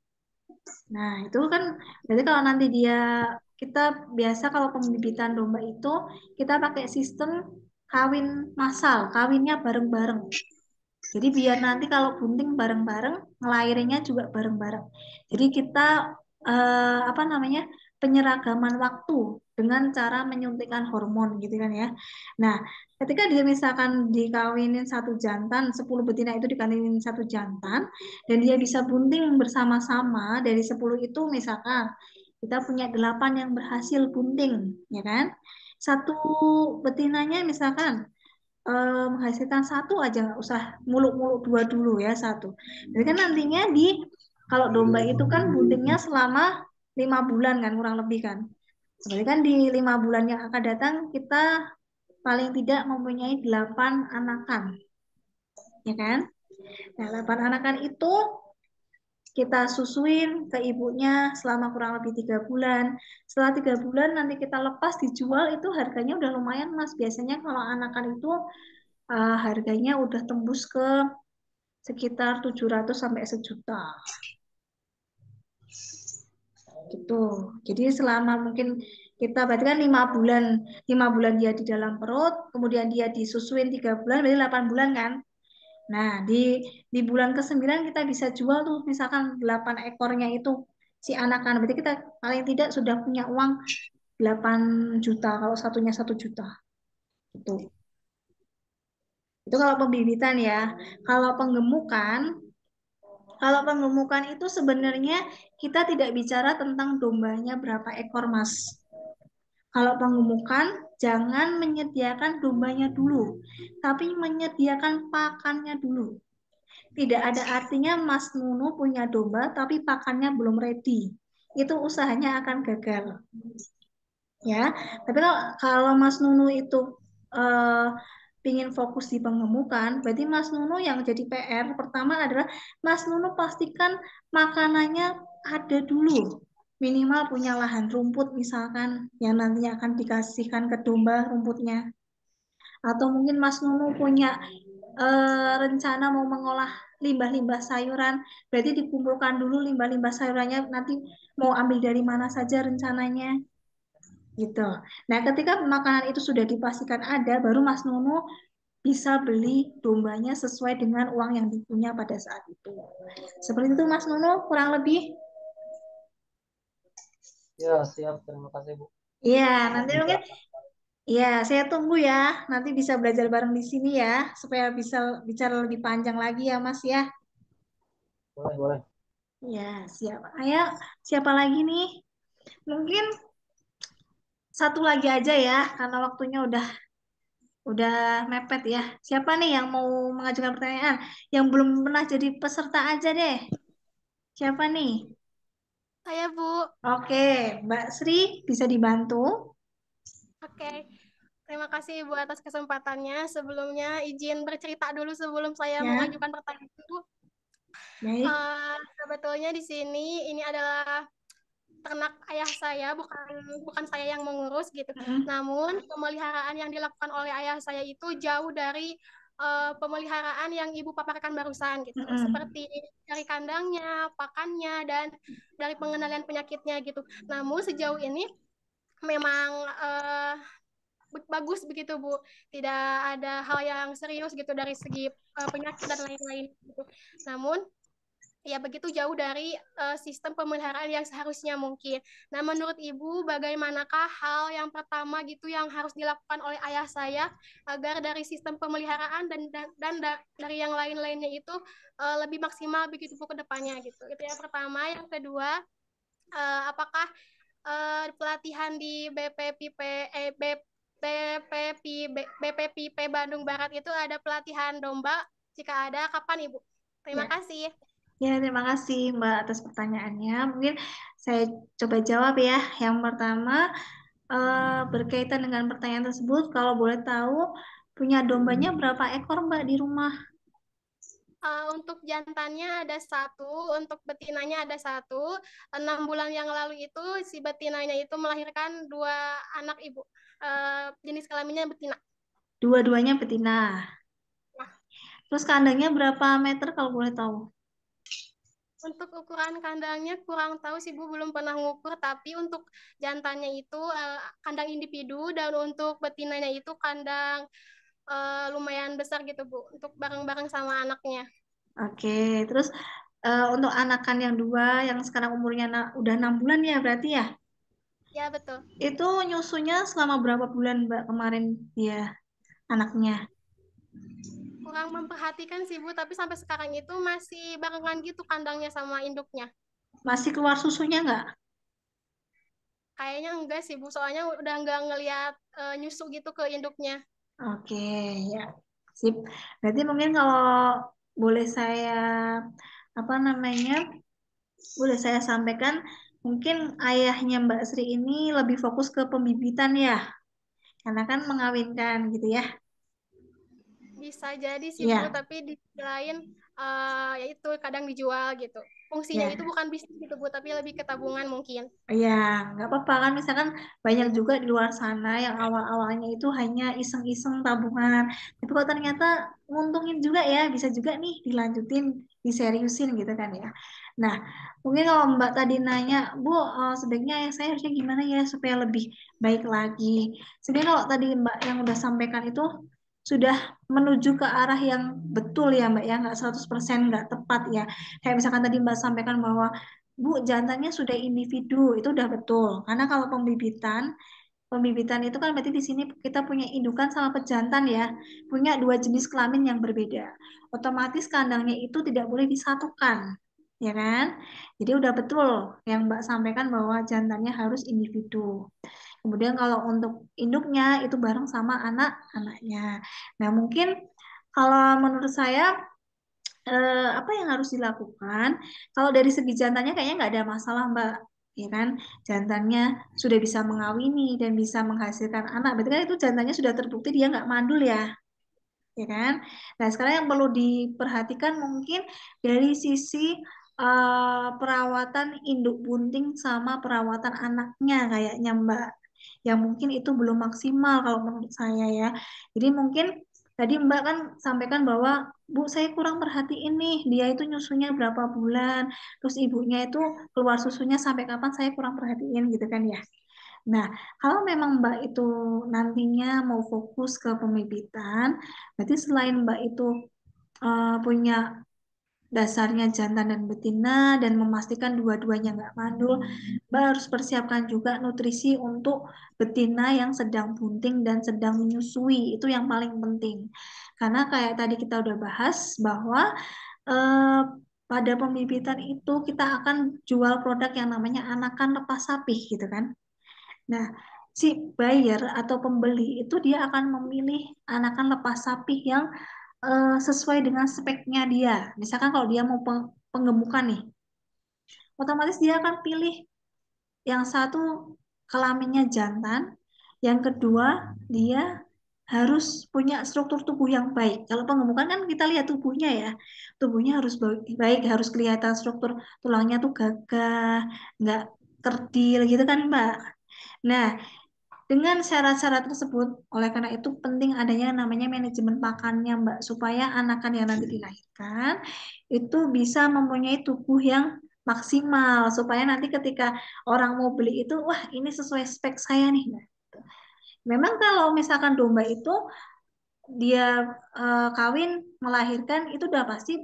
Nah, itu kan berarti kalau nanti dia kita biasa kalau pembibitan domba itu kita pakai sistem kawin massal, kawinnya bareng-bareng. Jadi biar nanti kalau bunting bareng-bareng, ngelahirinnya juga bareng-bareng. Jadi kita apa namanya penyeragaman waktu dengan cara menyuntikkan hormon gitu kan ya. Nah, ketika dia misalkan dikawinin satu jantan, 10 betina itu dikawinin satu jantan, dan dia bisa bunting bersama-sama dari 10 itu misalkan kita punya 8 yang berhasil bunting, ya kan? Satu betinanya misalkan menghasilkan satu aja, nggak usah muluk-muluk dua dulu ya, satu. Jadi kan nantinya kalau domba itu kan buntingnya selama 5 bulan kan kurang lebih kan. Berarti kan di 5 bulan yang akan datang kita paling tidak mempunyai 8 anakan, ya kan? Nah, 8 anakan itu kita susuin ke ibunya selama kurang lebih 3 bulan. Setelah 3 bulan nanti kita lepas dijual itu harganya udah lumayan Mas. Biasanya kalau anakan itu harganya udah tembus ke sekitar 700 sampai 1 juta gitu. Jadi selama mungkin kita berarti kan 5 bulan, 5 bulan dia di dalam perut, kemudian dia disusuin 3 bulan, berarti 8 bulan kan. Nah, di bulan ke-9 kita bisa jual tuh misalkan 8 ekornya itu si anakan. Berarti kita paling tidak sudah punya uang 8 juta kalau satunya 1 juta. Gitu. Itu kalau pembibitan ya. Kalau penggemukan itu sebenarnya kita tidak bicara tentang dombanya berapa ekor, Mas. Kalau penggemukan, jangan menyediakan dombanya dulu, tapi menyediakan pakannya dulu. Tidak ada artinya Mas Nunu punya domba, tapi pakannya belum ready. Itu usahanya akan gagal. Ya, tapi kalau Mas Nunu itu eh, ingin fokus di pengemukan, berarti Mas Nunu yang jadi PR pertama adalah Mas Nunu pastikan makanannya ada dulu. Minimal punya lahan rumput misalkan yang nantinya akan dikasihkan ke domba rumputnya. Atau mungkin Mas Nunu punya rencana mau mengolah limbah-limbah sayuran, berarti dikumpulkan dulu limbah-limbah sayurannya nanti mau ambil dari mana saja rencananya gitu. Nah, ketika makanan itu sudah dipastikan ada, baru Mas Nunu bisa beli dombanya sesuai dengan uang yang dipunya pada saat itu. Seperti itu Mas Nunu, kurang lebih. Ya, siap. Terima kasih, Bu. Iya, nanti mungkin ya saya tunggu ya. Nanti bisa belajar bareng di sini ya, supaya bisa bicara lebih panjang lagi ya Mas ya. Boleh, boleh. Ya, siap. Ayo, siapa lagi nih? Mungkin satu lagi aja ya, karena waktunya udah mepet ya. Siapa nih yang mau mengajukan pertanyaan? Yang belum pernah jadi peserta aja deh. Siapa nih? Saya, Bu. Oke, Mbak Sri bisa dibantu? Oke. Terima kasih Ibu atas kesempatannya. Sebelumnya izin bercerita dulu sebelum saya Ya, mengajukan pertanyaan itu. baik. Sebetulnya di sini ini adalah ternak ayah saya, bukan saya yang mengurus gitu. Mm, Namun pemeliharaan yang dilakukan oleh ayah saya itu jauh dari pemeliharaan yang Ibu paparkan barusan gitu. mm, Seperti dari kandangnya, pakannya, dan dari pengendalian penyakitnya gitu. Namun sejauh ini memang bagus begitu Bu. Tidak ada hal yang serius gitu dari segi penyakit dan lain-lain gitu. Namun ya begitu jauh dari sistem pemeliharaan yang seharusnya mungkin. Nah, menurut Ibu, bagaimanakah hal yang pertama gitu yang harus dilakukan oleh ayah saya agar dari sistem pemeliharaan dan dari yang lain-lainnya itu lebih maksimal begitu Bu ke depannya gitu. Itu yang pertama. Yang kedua, apakah pelatihan di BPPP Bandung Barat itu ada pelatihan domba? Jika ada, kapan Ibu? Terima ya. kasih. Ya, terima kasih Mbak atas pertanyaannya. Mungkin saya coba jawab ya. Yang pertama, berkaitan dengan pertanyaan tersebut, kalau boleh tahu, punya dombanya berapa ekor Mbak di rumah? Untuk jantannya ada satu, untuk betinanya ada satu. 6 bulan yang lalu itu si betinanya itu melahirkan 2 anak Ibu. Jenis kelaminnya betina. Dua-duanya betina. Nah, Terus kandangnya berapa meter kalau boleh tahu? untuk ukuran kandangnya kurang tahu sih Bu, belum pernah ngukur, tapi untuk jantannya itu kandang individu dan untuk betinanya itu kandang lumayan besar gitu Bu, untuk bareng-bareng sama anaknya. Oke, terus untuk anakan yang dua yang sekarang umurnya udah 6 bulan ya berarti ya? Ya betul. Itu nyusunya selama berapa bulan Mbak kemarin dia anaknya? Kurang memperhatikan sih Bu, tapi sampai sekarang itu masih barengan gitu kandangnya sama induknya. Masih keluar susunya nggak? Kayaknya enggak sih Bu, soalnya udah enggak ngelihat nyusu gitu ke induknya. Oke, ya. Sip. Berarti mungkin kalau boleh saya apa namanya? Boleh saya sampaikan mungkin ayahnya Mbak Sri ini lebih fokus ke pembibitan ya. Karena kan mengawinkan gitu ya. Bisa jadi sih Bu, Iya, tapi di sisi lain ya itu kadang dijual gitu. Fungsinya itu ya. bukan bisnis gitu Bu, tapi lebih ke tabungan mungkin. Ya, nggak apa-apa kan. Misalkan banyak juga di luar sana yang awal-awalnya itu hanya iseng-iseng tabungan. Tapi kalau ternyata nguntungin juga ya, bisa juga nih dilanjutin, diseriusin gitu kan ya. Nah, mungkin kalau Mbak tadi nanya, Bu, sebaiknya ya saya harusnya gimana ya supaya lebih baik lagi. Sebenarnya kalau tadi Mbak yang udah sampaikan itu sudah menuju ke arah yang betul ya Mbak ya, nggak 100% nggak tepat ya. Kayak misalkan tadi Mbak sampaikan bahwa Bu, jantannya sudah individu, itu udah betul. Karena kalau pembibitan itu kan berarti di sini kita punya indukan sama pejantan ya, punya dua jenis kelamin yang berbeda. Otomatis kandangnya itu tidak boleh disatukan, ya kan? Jadi udah betul yang Mbak sampaikan bahwa jantannya harus individu. Kemudian kalau untuk induknya itu bareng sama anak-anaknya. Nah, mungkin kalau menurut saya apa yang harus dilakukan? Kalau dari segi jantannya kayaknya nggak ada masalah, Mbak. Ya kan, jantannya sudah bisa mengawini dan bisa menghasilkan anak. Berarti kan itu jantannya sudah terbukti dia nggak mandul ya, ya kan? Nah, sekarang yang perlu diperhatikan mungkin dari sisi perawatan induk bunting sama perawatan anaknya kayaknya, Mbak. Yang mungkin itu belum maksimal kalau menurut saya ya. Jadi mungkin tadi Mbak kan sampaikan bahwa Bu, saya kurang perhatiin nih, dia itu nyusunya berapa bulan, terus ibunya itu keluar susunya sampai kapan saya kurang perhatiin gitu kan ya. Nah, kalau memang Mbak itu nantinya mau fokus ke pembibitan, berarti selain Mbak itu punya dasarnya jantan dan betina dan memastikan dua-duanya nggak mandul, Mbak harus persiapkan juga nutrisi untuk betina yang sedang bunting dan sedang menyusui. Itu yang paling penting. Karena kayak tadi kita udah bahas bahwa eh, pada pembibitan itu kita akan jual produk yang namanya anakan lepas sapi gitu kan. Nah, si buyer atau pembeli itu dia akan memilih anakan lepas sapi yang sesuai dengan speknya dia. Misalkan kalau dia mau penggemukan nih, otomatis dia akan pilih yang satu kelaminnya jantan, yang kedua dia harus punya struktur tubuh yang baik. Kalau penggemukan kan kita lihat tubuhnya ya, tubuhnya harus baik, harus kelihatan struktur tulangnya tuh gagah, nggak kerdil gitu kan Mbak. Nah, dengan syarat-syarat tersebut, oleh karena itu penting adanya namanya manajemen pakannya, Mbak, supaya anakan yang nanti dilahirkan itu bisa mempunyai tubuh yang maksimal, supaya nanti ketika orang mau beli itu, wah ini sesuai spek saya nih. Nah, gitu. Memang kalau misalkan domba itu dia kawin melahirkan itu udah pasti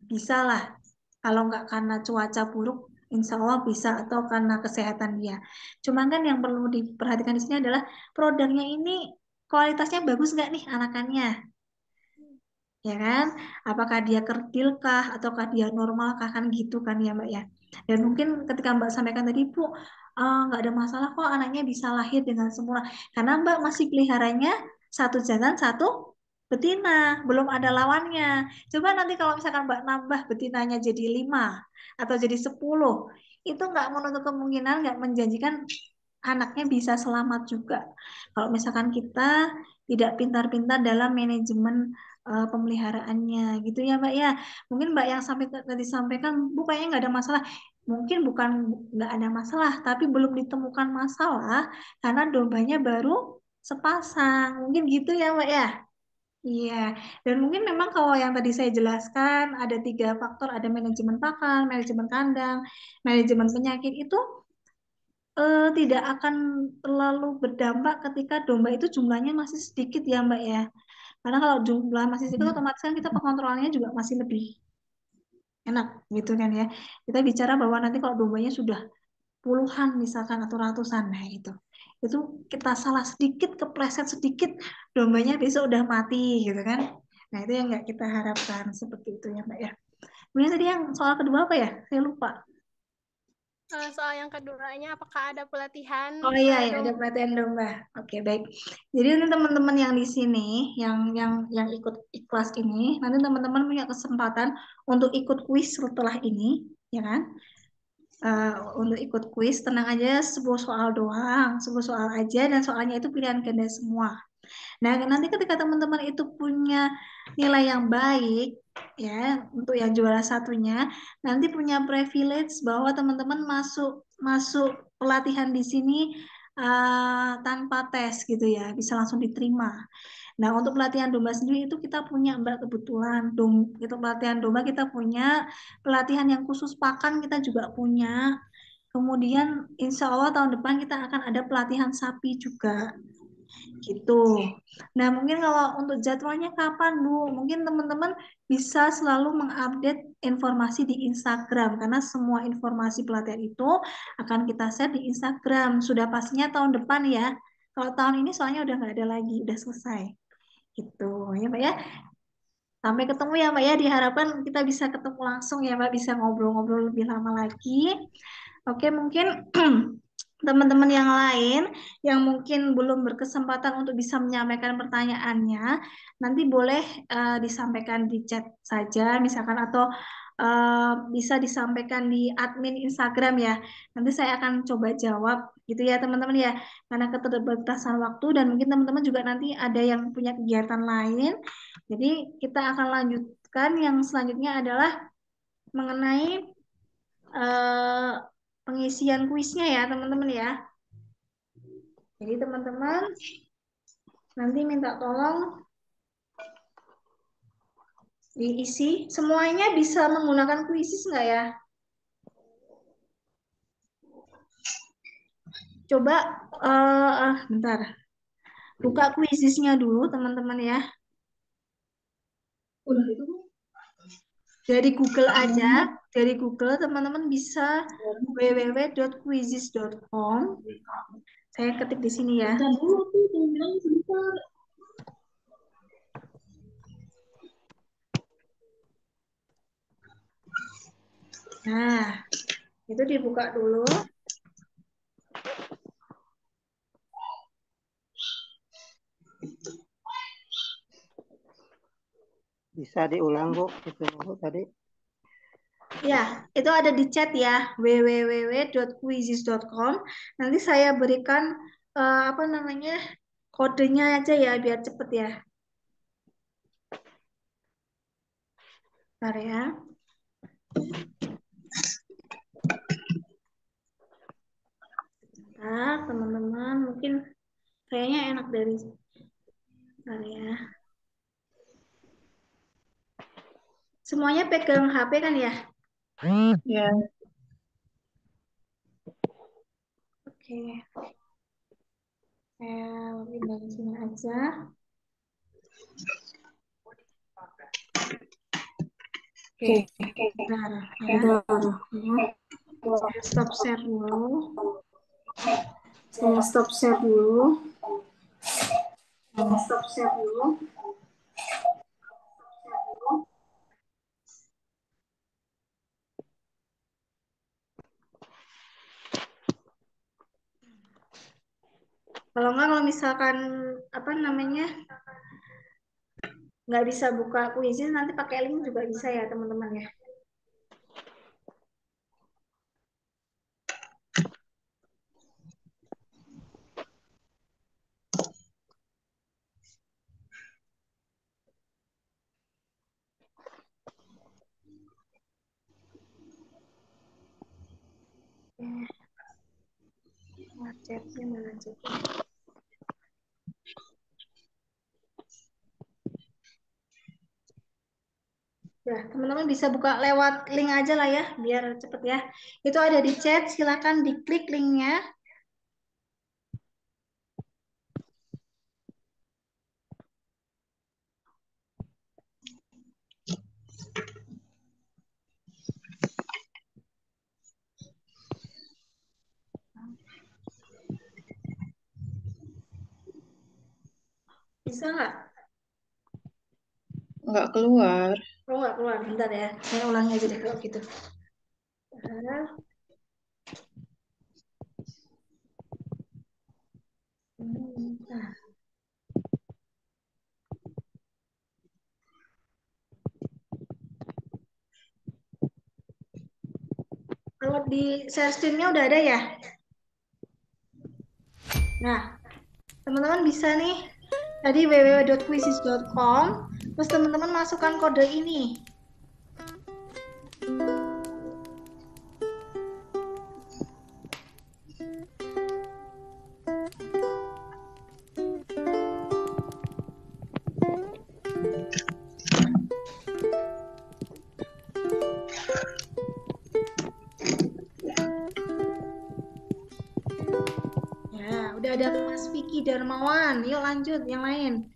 bisa lah. Kalau nggak karena cuaca buruk, insya Allah bisa atau karena kesehatan dia. Cuman kan yang perlu diperhatikan di sini adalah produknya ini kualitasnya bagus nggak nih anakannya, ya kan? Apakah dia kerdil kah ataukah dia normal kah kan gitu kan ya Mbak ya. Dan mungkin ketika Mbak sampaikan tadi Bu, nggak ada masalah kok anaknya bisa lahir dengan sempurna. Karena Mbak masih peliharanya satu jantan satu betina, belum ada lawannya. Coba nanti kalau misalkan Mbak nambah betinanya jadi 5 atau jadi 10, itu nggak menutup kemungkinan, nggak menjanjikan anaknya bisa selamat juga. Kalau misalkan kita tidak pintar-pintar dalam manajemen pemeliharaannya gitu ya Mbak ya. Mungkin Mbak yang sampai tadi sampaikan Bu kayaknya nggak ada masalah. Mungkin bukan nggak ada masalah, tapi belum ditemukan masalah karena dombanya baru sepasang. Mungkin gitu ya, Mbak ya. Iya, dan mungkin memang kalau yang tadi saya jelaskan ada 3 faktor, ada manajemen pakan, manajemen kandang, manajemen penyakit itu tidak akan terlalu berdampak ketika domba itu jumlahnya masih sedikit ya Mbak ya. Karena kalau jumlah masih sedikit otomatis kan kita pengontrolannya juga masih lebih enak gitu kan ya. Kita bicara bahwa nanti kalau dombanya sudah puluhan misalkan atau ratusan, nah itu kita salah sedikit, kepleset sedikit, dombanya besok udah mati gitu kan. Nah itu yang nggak kita harapkan seperti itu ya Mbak ya. Kemudian tadi yang soal kedua apa ya? Saya lupa. Soal yang keduanya, apakah ada pelatihan Oh iya, ya, ada domba? pelatihan domba. Oke, baik. Jadi nanti teman-teman yang di sini, yang ikut kelas ini, nanti teman-teman punya kesempatan untuk ikut kuis setelah ini, ya kan? Untuk ikut kuis, tenang aja, 10 soal doang, 10 soal aja, dan soalnya itu pilihan ganda semua. Nah, nanti ketika teman-teman itu punya nilai yang baik, ya, untuk yang juara satunya, nanti punya privilege bahwa teman-teman masuk masuk pelatihan di sini tanpa tes gitu ya, bisa langsung diterima. Nah, untuk pelatihan domba sendiri itu kita punya Mbak kebetulan, itu pelatihan domba kita punya, pelatihan yang khusus pakan kita juga punya. Kemudian insya Allah tahun depan kita akan ada pelatihan sapi juga gitu. Nah, mungkin kalau untuk jadwalnya kapan, Bu? Mungkin teman-teman bisa selalu mengupdate informasi di Instagram karena semua informasi pelatihan itu akan kita share di Instagram. Sudah pastinya tahun depan ya. Kalau tahun ini soalnya udah nggak ada lagi, udah selesai. Gitu ya, Mbak ya. Sampai ketemu ya, Mbak ya. Diharapkan kita bisa ketemu langsung ya, Mbak. Bisa ngobrol-ngobrol lebih lama lagi. Oke, mungkin teman-teman yang lain yang mungkin belum berkesempatan untuk bisa menyampaikan pertanyaannya, nanti boleh disampaikan di chat saja, misalkan atau bisa disampaikan di admin Instagram ya. Nanti saya akan coba jawab gitu ya teman-teman ya. Karena keterbatasan waktu dan mungkin teman-teman juga nanti ada yang punya kegiatan lain. Jadi kita akan lanjutkan yang selanjutnya adalah mengenai eh, pengisian kuisnya ya teman-teman ya. Jadi teman-teman nanti minta tolong diisi. Semuanya bisa menggunakan kuisis nggak ya? Coba, bentar. Buka kuisisnya dulu teman-teman ya. Dari Google aja. Dari Google teman-teman bisa www.quizzes.com. Saya ketik di sini ya. Nah, itu dibuka dulu. Bisa diulang, Bu, itu Bu tadi. Ya, itu ada di chat ya, www.quizzes.com. Nanti saya berikan apa namanya kodenya aja ya, biar cepet ya. Bentar ya. Bentar, teman-teman, mungkin kayaknya enak dari bentar ya. Semuanya pegang HP kan ya? Ya. Oke. Saya login dari sini aja. Oke, bentar ya. Saya stop share dulu. Saya stop share dulu. Kalau nggak, kalau misalkan apa namanya nggak bisa buka kuisis, nanti pakai link juga bisa ya teman-teman ya. Chatnya mana chatnya? Ya, teman-teman bisa buka lewat link aja lah ya, biar cepet ya. Itu ada di chat, silakan diklik linknya. Bisa nggak? Nggak keluar. Oh, nggak keluar, bentar ya. Saya ulangi aja deh kalau gitu. Nah, nah. Kalau di share screen-nya udah ada ya? Nah, teman-teman bisa nih, tadi www.quizzes.com, terus teman-teman masukkan kode ini. Ya, udah ada Mas Vicky Darmawan. Yuk lanjut, yang lain.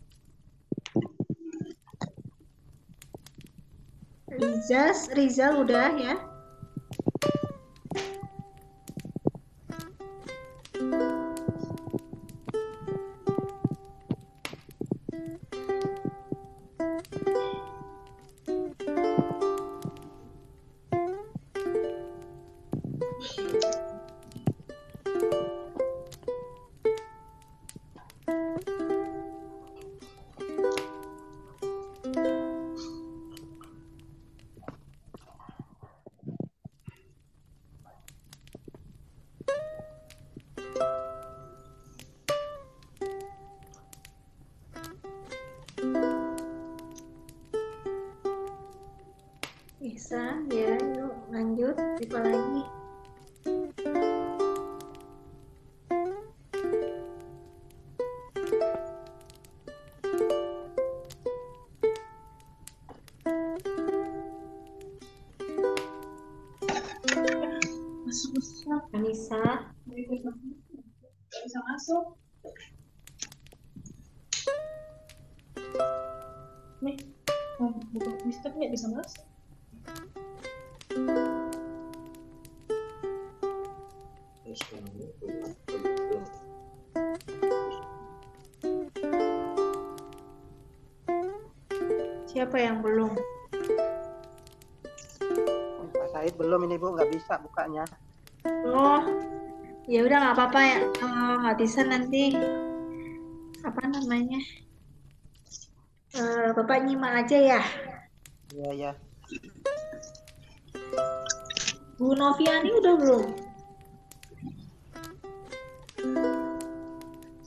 Rizal udah ya. Bisa ya, yuk lanjut. Apa lagi? Anissa. Bisa masuk. Nih, mau buka Mister nggak bisa masuk. Siapa yang belum? Pak Said belum ini Bu, nggak bisa bukanya. Oh, ya udah nggak apa-apa ya. Kalau nggak bisa nanti apa namanya? Bapak nyimak aja ya. Iya ya. Bu Noviani udah belum?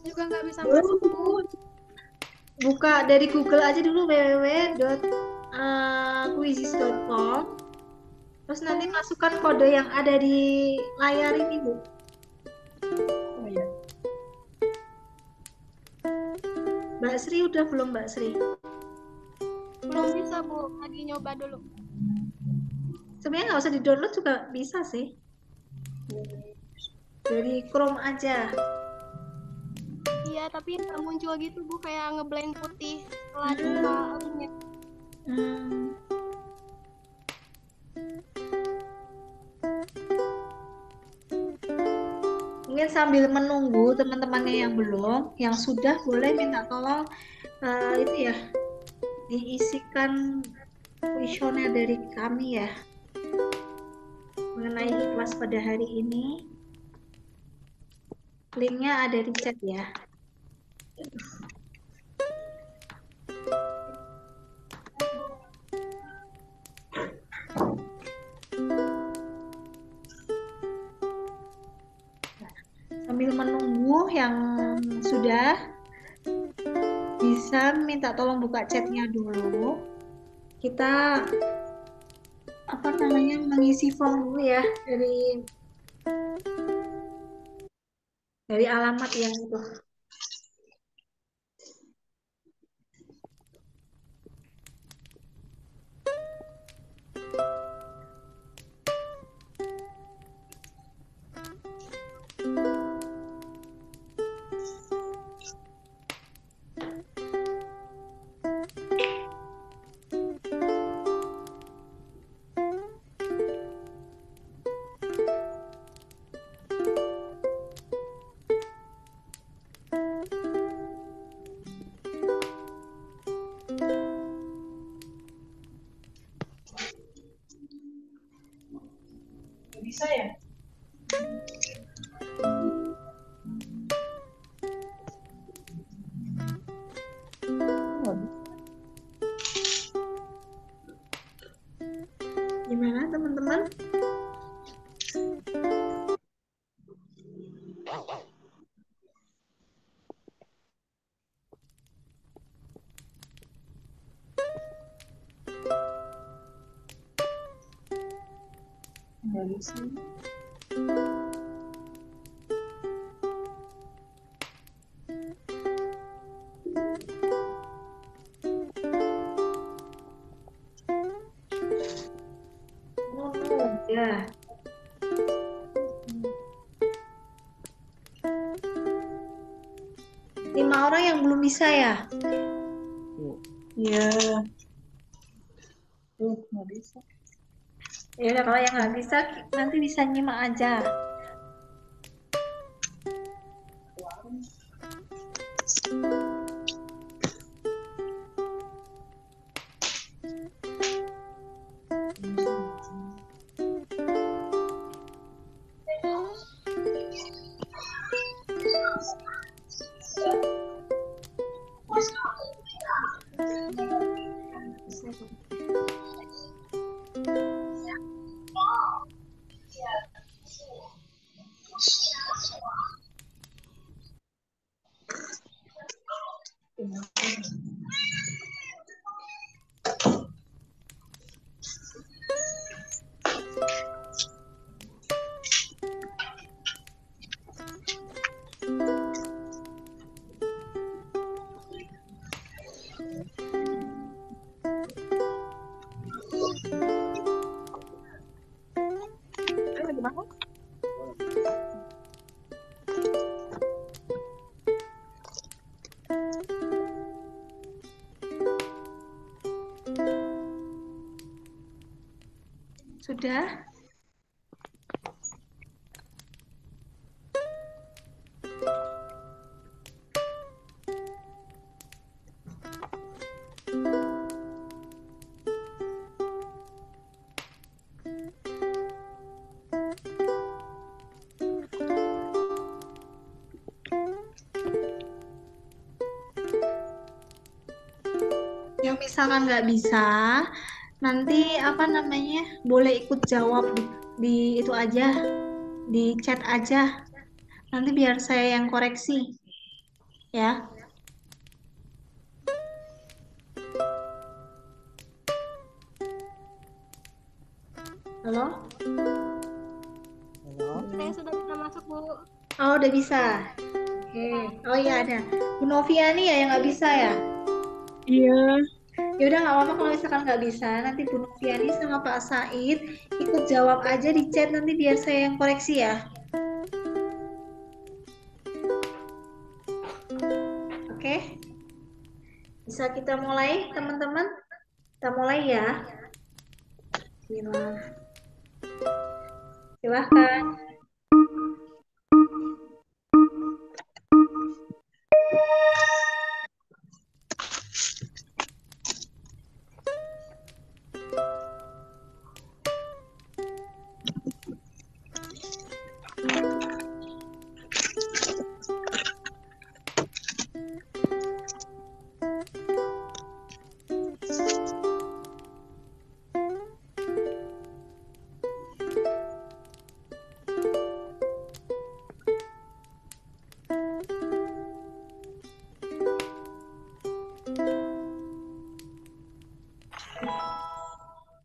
Juga nggak bisa masuk, Bu. Buka dari Google aja dulu www.quizzes.com. Terus nanti masukkan kode yang ada di layar ini, Bu. Oh ya. Mbak Sri udah belum, Mbak Sri? Belum bisa, Bu. Lagi nyoba dulu. Sebenarnya nggak usah di-download juga bisa sih. Dari Chrome aja. Iya, tapi nggak muncul gitu, Bu. Kayak ngeblank putih setelah dibuka linknya. Mungkin sambil menunggu teman-temannya yang belum, yang sudah boleh minta tolong itu ya diisikan kuesioner dari kami ya mengenai ikhlas pada hari ini. Linknya ada di chat ya. Sambil menunggu yang sudah bisa minta tolong buka chatnya dulu. Kita apa namanya mengisi form dulu ya dari alamat yang itu. bisa ya? Gimana teman-teman? Nggak bisa. Ya. Lima orang yang belum bisa ya? Iya. Tuh, nggak bisa. Ya udah, kalau yang nggak bisa nanti bisa nyimak aja. Sudah? Yang misalkan nggak bisa, nanti apa namanya, boleh ikut jawab di itu aja, di chat aja. Nanti biar saya yang koreksi, ya. Halo? Halo. Saya sudah bisa masuk, Bu. Oh, udah bisa. Oke. Oh iya, ada Bu Noviani ya yang nggak bisa ya? Iya. Ya udah, nggak apa-apa kalau misalkan nggak bisa. Nanti Bu Noviani sama Pak Said ikut jawab aja di chat, nanti biar saya yang koreksi ya. Oke? Bisa kita mulai, teman-teman? Kita mulai ya. Silahkan.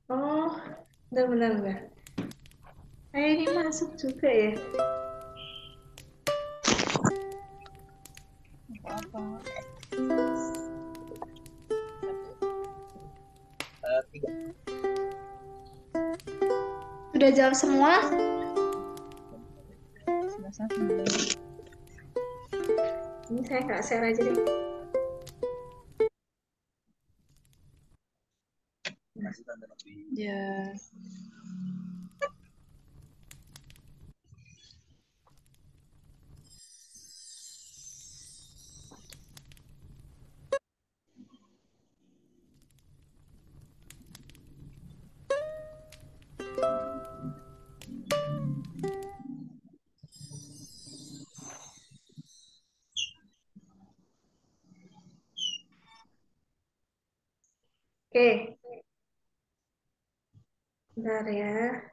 Oh, benar-benar. Ini masuk juga ya. Sudah jawab semua? Sudah satu. Ini saya nggak share aja deh. Ya. Oke, bentar ya.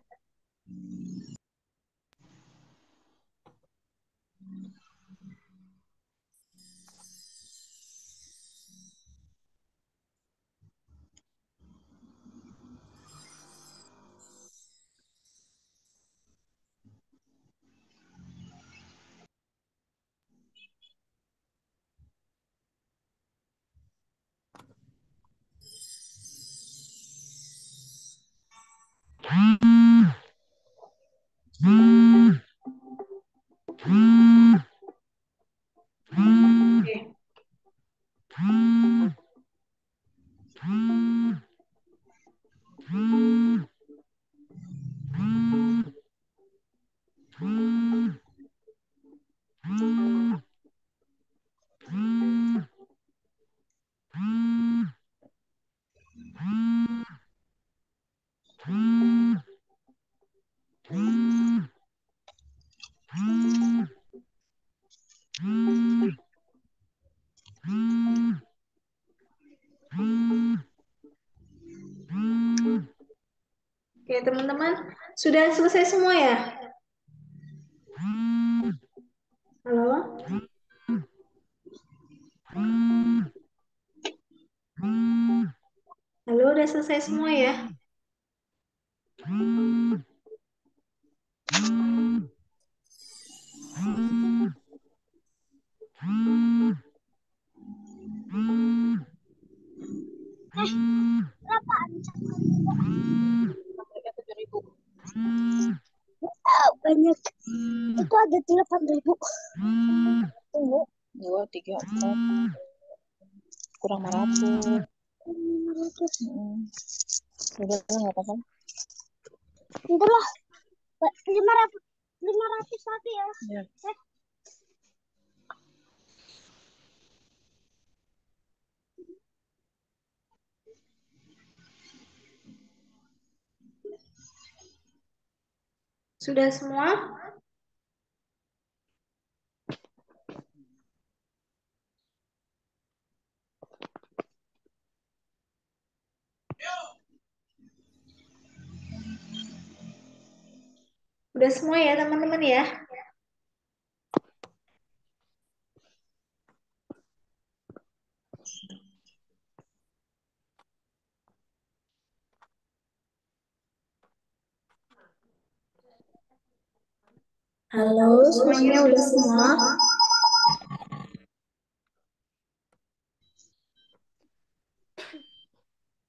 Oke. Oke, teman-teman, sudah selesai semua ya? Halo? Halo, udah selesai semua ya? Banyak. Itu ada 8.000. Tunggu. 2, 3, 4. Kurang 500. 500. Udah nggak apa-apa. Itulah. 500. 500 tadi ya. Ya. Sudah semua? Udah semua ya teman-teman ya? Halo, semuanya udah semua?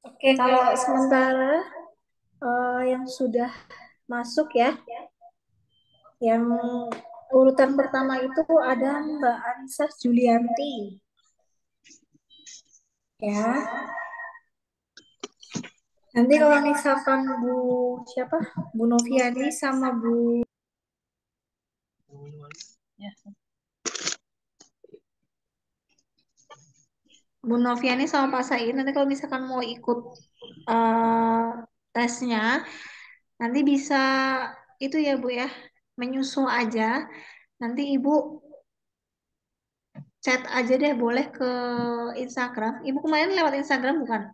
Oke, kalau sementara yang sudah masuk ya, yang urutan pertama itu ada Mbak Anissa Julianti. Ya. Nanti kalau misalkan siapa? Bu Noviani sama Ya. Bu Noviani sama Pak Said nanti kalau misalkan mau ikut tesnya, nanti bisa itu ya Bu ya, menyusul aja. Nanti Ibu chat aja deh boleh ke Instagram. Ibu kemarin lewat Instagram bukan?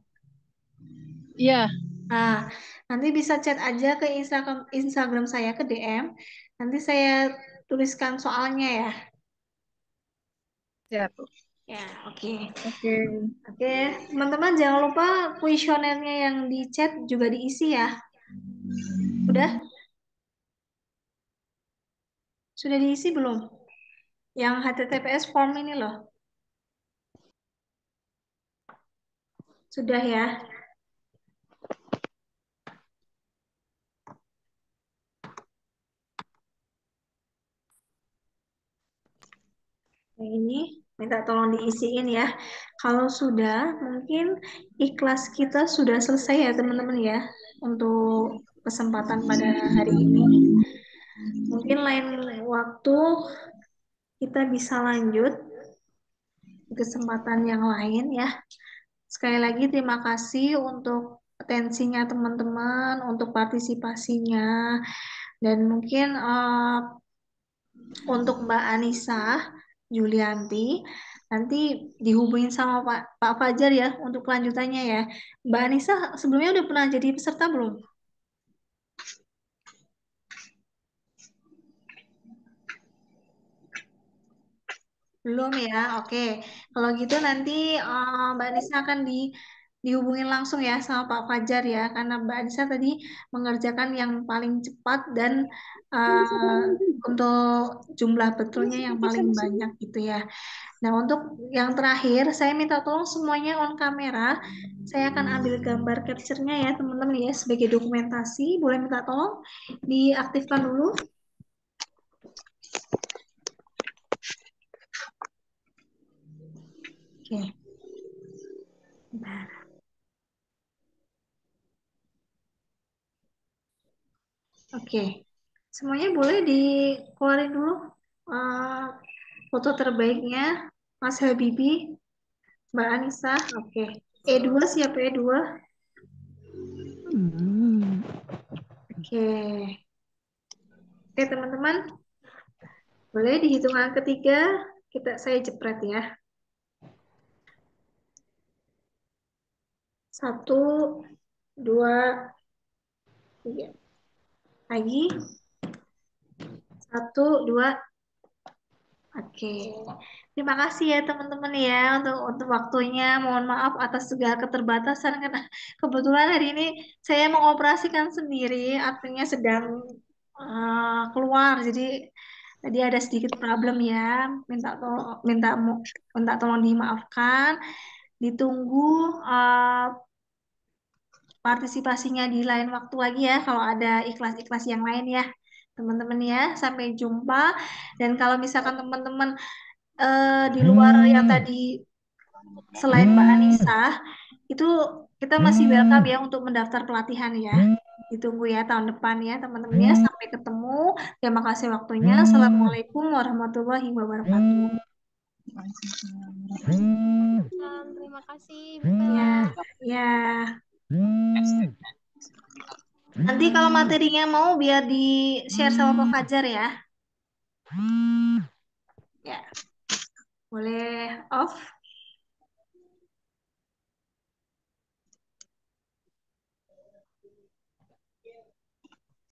Iya. Nah, nanti bisa chat aja ke Instagram saya ke DM. Nanti saya tuliskan soalnya ya. Siap. Ya, oke. Oke. Oke, teman-teman jangan lupa kuesionernya yang di chat juga diisi ya. Udah? Sudah diisi belum? Yang HTTPS form ini loh. Sudah ya? Yang ini minta tolong diisiin ya. Kalau sudah, mungkin ikhlas kita sudah selesai ya teman-teman ya untuk kesempatan pada hari ini. Mungkin lain waktu kita bisa lanjut di kesempatan yang lain ya. Sekali lagi terima kasih untuk atensinya teman-teman, untuk partisipasinya, dan mungkin untuk Mbak Anissa Julianti, Nanti dihubungin sama Pak Fajar ya untuk kelanjutannya ya. Mbak Anissa sebelumnya udah pernah jadi peserta belum? Belum ya, oke. Kalau gitu nanti Mbak Anissa akan dihubungin langsung ya sama Pak Fajar ya, karena Mbak Anissa tadi mengerjakan yang paling cepat dan uh, untuk jumlah betulnya yang paling banyak gitu ya. Nah, untuk yang terakhir, saya minta tolong semuanya on kamera. Saya akan ambil gambar capture-nya ya, teman-teman ya, sebagai dokumentasi. Boleh minta tolong diaktifkan dulu. Oke. Bentar. Oke. Semuanya boleh dikeluarin dulu eh, foto terbaiknya Mas Habibie, Mbak Anissa. Oke. E2 siapa E2? Oke. Oke, teman-teman. Boleh di hitungan ketiga saya jepret ya. 1, 2, 3. Lagi. 1, 2. Oke. Terima kasih ya teman-teman ya untuk waktunya. Mohon maaf atas segala keterbatasan karena kebetulan hari ini saya mengoperasikan sendiri, artinya sedang keluar. Jadi tadi ada sedikit problem ya. Minta tolong dimaafkan. Ditunggu uh, partisipasinya di lain waktu lagi ya kalau ada ikhlas-ikhlas yang lain ya teman-teman ya. Sampai jumpa. Dan kalau misalkan teman-teman di luar yang tadi selain Mbak Anissa itu kita masih welcome ya untuk mendaftar pelatihan ya. Ditunggu ya tahun depan ya teman-teman ya. Sampai ketemu. Terima kasih waktunya. Assalamualaikum warahmatullahi wabarakatuh. Terima kasih, Ya, ya. Nanti kalau materinya mau biar di share sama Pak Fajar ya. Ya, boleh off.